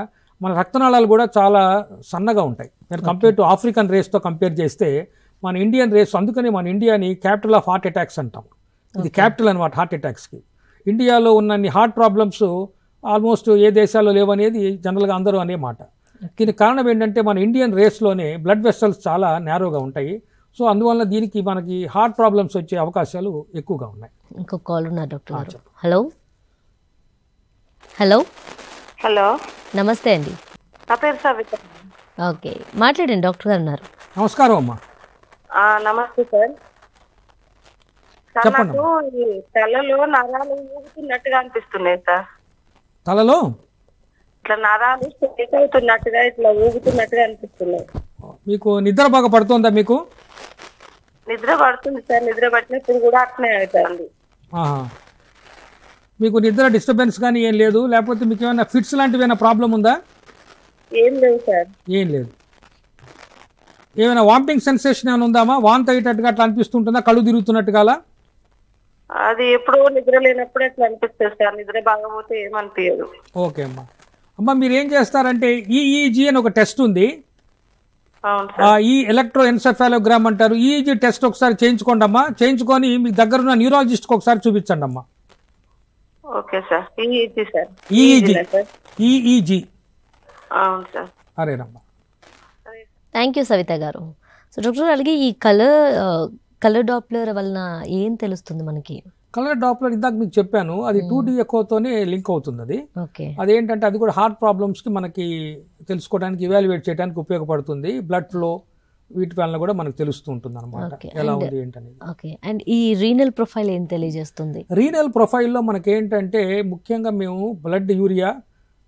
మన రక్తనాళాలు కూడా చాలా సన్నగా ఉంటాయి. నేను కంపేర్ టు ఆఫ్రికన్ రేస్తో కంపేర్ చేస్తే మన ఇండియన్ రేస్, అందుకని మన ఇండియాని క్యాపిటల్ ఆఫ్ హార్ట్ అటాక్స్ అంటాం. ఇది క్యాపిటల్ అనమాట హార్ట్ అటాక్స్కి. ఇండియాలో ఉన్నన్ని హార్ట్ ప్రాబ్లమ్స్ ఆల్మోస్ట్ ఏ దేశాల్లో లేవనేది జనరల్గా అందరూ అనే మాట. దీనికి కారణం ఏంటంటే మన ఇండియన్ రేస్లోనే బ్లడ్ వెసల్స్ చాలా నేరోగా ఉంటాయి. సో అందువల్ల దీనికి మనకి హార్ట్ ప్రాబ్లమ్స్ వచ్చే అవకాశాలు ఎక్కువగా ఉన్నాయి. ఇంకొక కాల్ ఉన్నారు డాక్టర్ గారు. హలో హలో హలో, నమస్తే అండి. నా పేరు సవిత. ఓకే, మాట్లాడండి, డాక్టర్ గారు ఉన్నారు. నమస్కారం అమ్మా. నమస్తే సార్. చెప్పండి. నాకు ఈ తలలో నరాలు ఊగుతున్నట్టుగా అనిపిస్తున్నాయి సార్. తలలో ఇట్లా నరాలు స్ట్రెచ్ అవుతున్నట్టుగా, ఇట్లా ఊగుతున్నట్టుగా అనిపిస్తున్నాయి. మీకు నిద్ర బాగా పడుతుందా? మీకు నిద్ర పడుతుంది సార్, నిద్ర పట్టినప్పుడు కూడా అట్లనే అవుతుంది. ఆహా. మీకు నిద్ర డిస్టర్బెన్స్ కానీ ఏం లేదు, లేకపోతే మీకు ఏమైనా ఫిట్స్ లాంటివి ఏమైనా ప్రాబ్లం ఉందా? ఏం లేదు సార్. ఏం లేదు. ఏమైనా వామిటింగ్ సెన్సేషన్ ఏమైనా ఉందామా? వాంతి అయ్యేటట్టుగా అట్లా అనిపిస్తుంటుందా, కళ్ళు తిరుగుతున్నట్టుగా అలా? అది ఎప్పుడో నిద్ర లేనప్పుడు అట్లా అనిపిస్తుంది సార్, నిద్ర బాగా పోతే ఏమనిపించదు. ఓకే అమ్మా. అమ్మ మీరు ఏం చేస్తారంటే ఈఈజీ అని ఒక టెస్ట్ ఉంది, అవును సార్. ఈ ఎలక్ట్రో ఎన్సెఫాలోగ్రామ్ అంటారు. ఈఈజీ టెస్ట్ ఒకసారి చేయించుకోండి అమ్మా. చేయించుకొని మీ దగ్గర ఉన్న న్యూరాలజిస్ట్కి ఒకసారి చూపించండి అమ్మా. Okay sir. EEG sir. EEG sir. EEG. అవును సార్. అరేనమ్మా. థ్యాంక్ యూ సవిత గారు. సో డాక్టర్ అలాగే ఈ కలర్ డాప్లర్ వలన ఏం తెలుస్తుంది మనకి? కలర్ డాప్లర్ ఇందాక మీకు చెప్పాను, అది 2D ఎకోతోనే లింక్ అవుతుంది. అది ఓకే. అదేంటంటే అది కూడా హార్ట్ ప్రాబ్లమ్స్కి మనకి తెలుసుకోవడానికి, ఇవాల్యుయేట్ చేయడానికి ఉపయోగపడుతుంది. బ్లడ్ ఫ్లో వీటి వలన కూడా మనకు తెలుస్తూ ఉంటుంది అనమాట, ఎలా ఉంది ఏంటనేది. ఓకే. అండ్ ఈ రీనల్ ప్రొఫైల్ ఏం తెలియజేస్తుంది? రీనల్ ప్రొఫైల్లో మనకేంటంటే ముఖ్యంగా మేము బ్లడ్ యూరియా,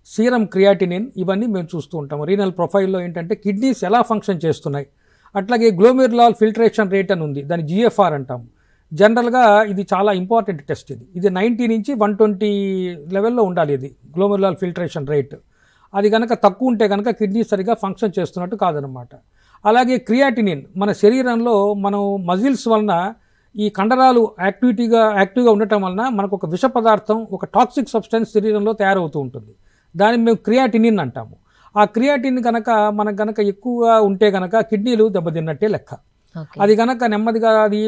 సీరం క్రియాటినిన్ ఇవన్నీ మేము చూస్తూ ఉంటాము. రీనల్ ప్రొఫైల్లో ఏంటంటే కిడ్నీస్ ఎలా ఫంక్షన్ చేస్తున్నాయి, అట్లాగే గ్లోమెరులార్ ఫిల్ట్రేషన్ రేట్ అని ఉంది, దాన్ని GFR అంటాము. జనరల్గా ఇది చాలా ఇంపార్టెంట్ టెస్ట్. ఇది 90 నుంచి 120 లెవెల్లో ఉండాలి ఇది గ్లోమెరులార్ ఫిల్ట్రేషన్ రేట్. అది కనుక తక్కువ ఉంటే కనుక కిడ్నీ సరిగా ఫంక్షన్ చేస్తున్నట్టు కాదనమాట. అలాగే క్రియాటినిన్ మన శరీరంలో మనం మజిల్స్ వలన ఈ కండరాలు యాక్టివ్గా ఉండటం వలన మనకు ఒక విష పదార్థం, ఒక టాక్సిక్ సబ్స్టెన్స్ శరీరంలో తయారవుతూ ఉంటుంది. దాన్ని మేము క్రియాటినిన్ అంటాము. ఆ క్రియాటిన్ కనుక మనకు కనుక ఎక్కువగా ఉంటే కనుక కిడ్నీలు దెబ్బతిన్నట్టే లెక్క. అది కనుక నెమ్మదిగా అది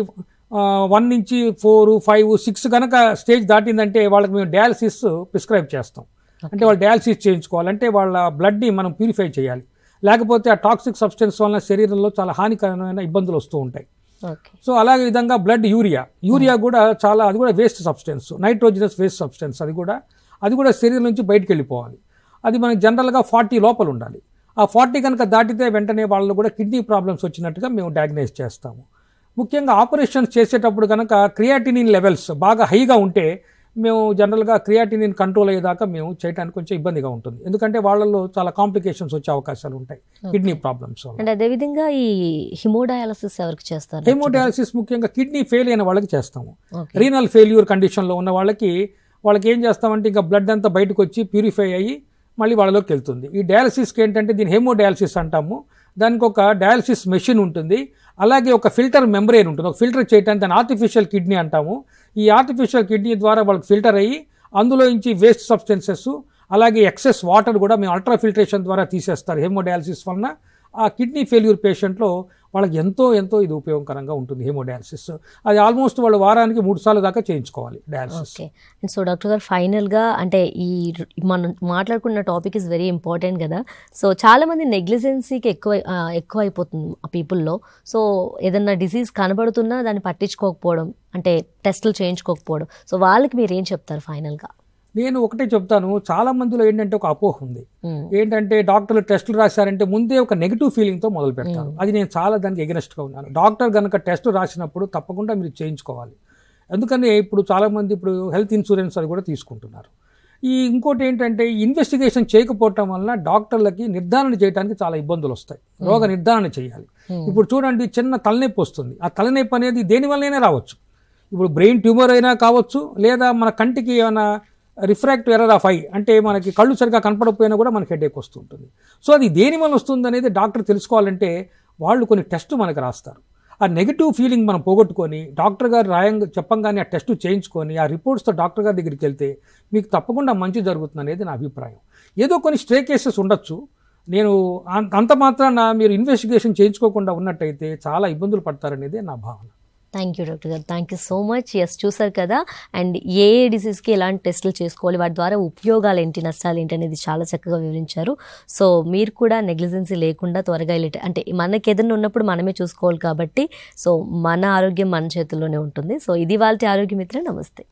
1 నుంచి 4, 5, 6 కనుక స్టేజ్ దాటిందంటే వాళ్ళకి మేము డయాలసిస్ ప్రిస్క్రైబ్ చేస్తాం. అంటే వాళ్ళు డయాలసిస్ చేయించుకోవాలంటే వాళ్ళ బ్లడ్ని మనం ప్యూరిఫై చేయాలి. లేకపోతే ఆ టాక్సిక్ సబ్స్టెన్స్ వలన శరీరంలో చాలా హానికరమైన ఇబ్బందులు వస్తూ ఉంటాయి. సో అలాగే విధంగా బ్లడ్ యూరియా కూడా చాలా, అది కూడా waste substance, nitrogenous waste substance. అది కూడా శరీరం నుంచి బయటకు వెళ్ళిపోవాలి. అది మనకి జనరల్గా 40 లోపల ఉండాలి. ఆ 40 కనుక దాటితే వెంటనే వాళ్ళు కూడా కిడ్నీ ప్రాబ్లమ్స్ వచ్చినట్టుగా మేము డయాగ్నైజ్ చేస్తాము. ముఖ్యంగా ఆపరేషన్స్ చేసేటప్పుడు కనుక క్రియాటినిన్ లెవెల్స్ బాగా హైగా ఉంటే మేము జనరల్గా క్రియాటినిన్ కంట్రోల్ అయ్యేదాకా మేము చేయడానికి కొంచెం ఇబ్బందిగా ఉంటుంది. ఎందుకంటే వాళ్ళలో చాలా కాంప్లికేషన్స్ వచ్చే అవకాశాలు ఉంటాయి కిడ్నీ ప్రాబ్లమ్స్. అండ్ అదేవిధంగా ఈ హిమోడయాలసిస్ ఎవరికి చేస్తారు? హిమోడయాలసిస్ ముఖ్యంగా కిడ్నీ ఫెయిల్ అయిన వాళ్ళకి చేస్తాము. రీనల్ ఫెయిల్యూర్ కండిషన్లో ఉన్న వాళ్ళకి ఏం చేస్తామంటే ఇంకా బ్లడ్ అంతా బయటకు వచ్చి ప్యూరిఫై అయ్యి మళ్ళీ వాళ్ళలోకి వెళ్తుంది. ఈ డయాలసిస్కి ఏంటంటే దీన్ని హెమోడయాలసిస్ అంటాము. దానికి ఒక డయాలసిస్ మెషిన్ ఉంటుంది, అలాగే ఒక ఫిల్టర్ మెంబ్రెయిన్ ఉంటుంది, ఒక ఫిల్టర్ చేయడానికి దాన్ని ఆర్టిఫిషియల్ కిడ్నీ అంటాము. ఈ ఆర్టిఫిషియల్ కిడ్నీ ద్వారా వాళ్ళకి ఫిల్టర్ అయ్యి అందులో నుంచి వేస్ట్ సబ్స్టెన్సెస్ అలాగే ఎక్సెస్ వాటర్ కూడా మేము అల్ట్రా ఫిల్ట్రేషన్ ద్వారా తీసేస్తారు. హెమోడయాలసిస్ వలన ఆ కిడ్నీ ఫెయిల్యూర్ పేషెంట్లో వాళ్ళకి ఎంతో ఇది ఉపయోగకరంగా ఉంటుంది హెమోడయాలసిస్. అది ఆల్మోస్ట్ వాళ్ళు వారానికి 3 సార్లు దాకా చేయించుకోవాలి dialysis. Okay. And so doctor గారు ఫైనల్గా అంటే ఈ మనం మాట్లాడుకున్న టాపిక్ ఇస్ వెరీ ఇంపార్టెంట్ కదా. సో చాలామంది నెగ్లిజెన్సీకి ఎక్కువ అయిపోతుంది ఆ పీపుల్లో. సో ఏదన్నా డిసీజ్ కనబడుతున్నా దాన్ని పట్టించుకోకపోవడం, అంటే టెస్టులు చేయించుకోకపోవడం, సో వాళ్ళకి మీరు ఏం చెప్తారు ఫైనల్గా? నేను ఒకటే చెప్తాను, చాలా మందిలో ఏంటంటే ఒక అపోహ ఉంది. ఏంటంటే డాక్టర్లు టెస్టులు రాశారంటే ముందే ఒక నెగిటివ్ ఫీలింగ్తో మొదలు పెడతారు. అది నేను చాలా దానికి ఎగనెస్ట్గా ఉన్నాను. డాక్టర్ కనుక టెస్ట్ రాసినప్పుడు తప్పకుండా మీరు చేయించుకోవాలి. ఎందుకని ఇప్పుడు చాలామంది హెల్త్ ఇన్సూరెన్స్ అది కూడా తీసుకుంటున్నారు. ఇంకోటి ఏంటంటే ఇన్వెస్టిగేషన్ చేయకపోవటం వలన డాక్టర్లకి నిర్ధారణ చేయడానికి చాలా ఇబ్బందులు వస్తాయి. రోగ నిర్ధారణ చేయాలి. ఇప్పుడు చూడండి, చిన్న తలనొప్పి వస్తుంది. ఆ తలనొప్పి అనేది దేని వల్లైనా రావచ్చు. ఇప్పుడు బ్రెయిన్ ట్యూమర్ అయినా కావచ్చు, లేదా మన కంటికి ఏమైనా రిఫ్రాక్టివ్ ఎర్రర్ ఆఫ్ ఐ అంటే మనకి కళ్ళు సరిగా కనపడకపోయినా కూడా మనకి హెడేక్ వస్తూ ఉంటుంది. సో అది దేని వల్ల వస్తుంది అనేది డాక్టర్ తెలుసుకోవాలంటే వాళ్ళు కొన్ని టెస్ట్ మనకు రాస్తారు. ఆ నెగిటివ్ ఫీలింగ్ మనం పోగొట్టుకొని డాక్టర్ గారు చెప్పంగానే ఆ టెస్ట్ చేయించుకొని ఆ రిపోర్ట్స్తో డాక్టర్ గారి దగ్గరికి వెళ్తే మీకు తప్పకుండా మంచి జరుగుతుంది అనేది నా అభిప్రాయం. ఏదో కొన్ని స్ట్రే కేసెస్ ఉండొచ్చు. నేను అంత మాత్రాన మీరు ఇన్వెస్టిగేషన్ చేయించుకోకుండా ఉన్నట్టయితే చాలా ఇబ్బందులు పడతారనేదే నా భావన. థ్యాంక్ యూ డాక్టర్ గారు, థ్యాంక్ యూ సో మచ్. చూసారు కదా, అండ్ ఏ డిసీజ్కి ఎలాంటి టెస్టులు చేసుకోవాలి, వాటి ద్వారా ఉపయోగాలు ఏంటి, నష్టాలు ఏంటి అనేది చాలా చక్కగా వివరించారు. సో మీరు కూడా నెగ్లిజెన్సీ లేకుండా త్వరగా అంటే మనకి ఏదైనా ఉన్నప్పుడు మనమే చూసుకోవాలి కాబట్టి సో మన ఆరోగ్యం మన చేతుల్లోనే ఉంటుంది. సో ఇది వాళ్ళ ఆరోగ్య మిత్ర. నమస్తే.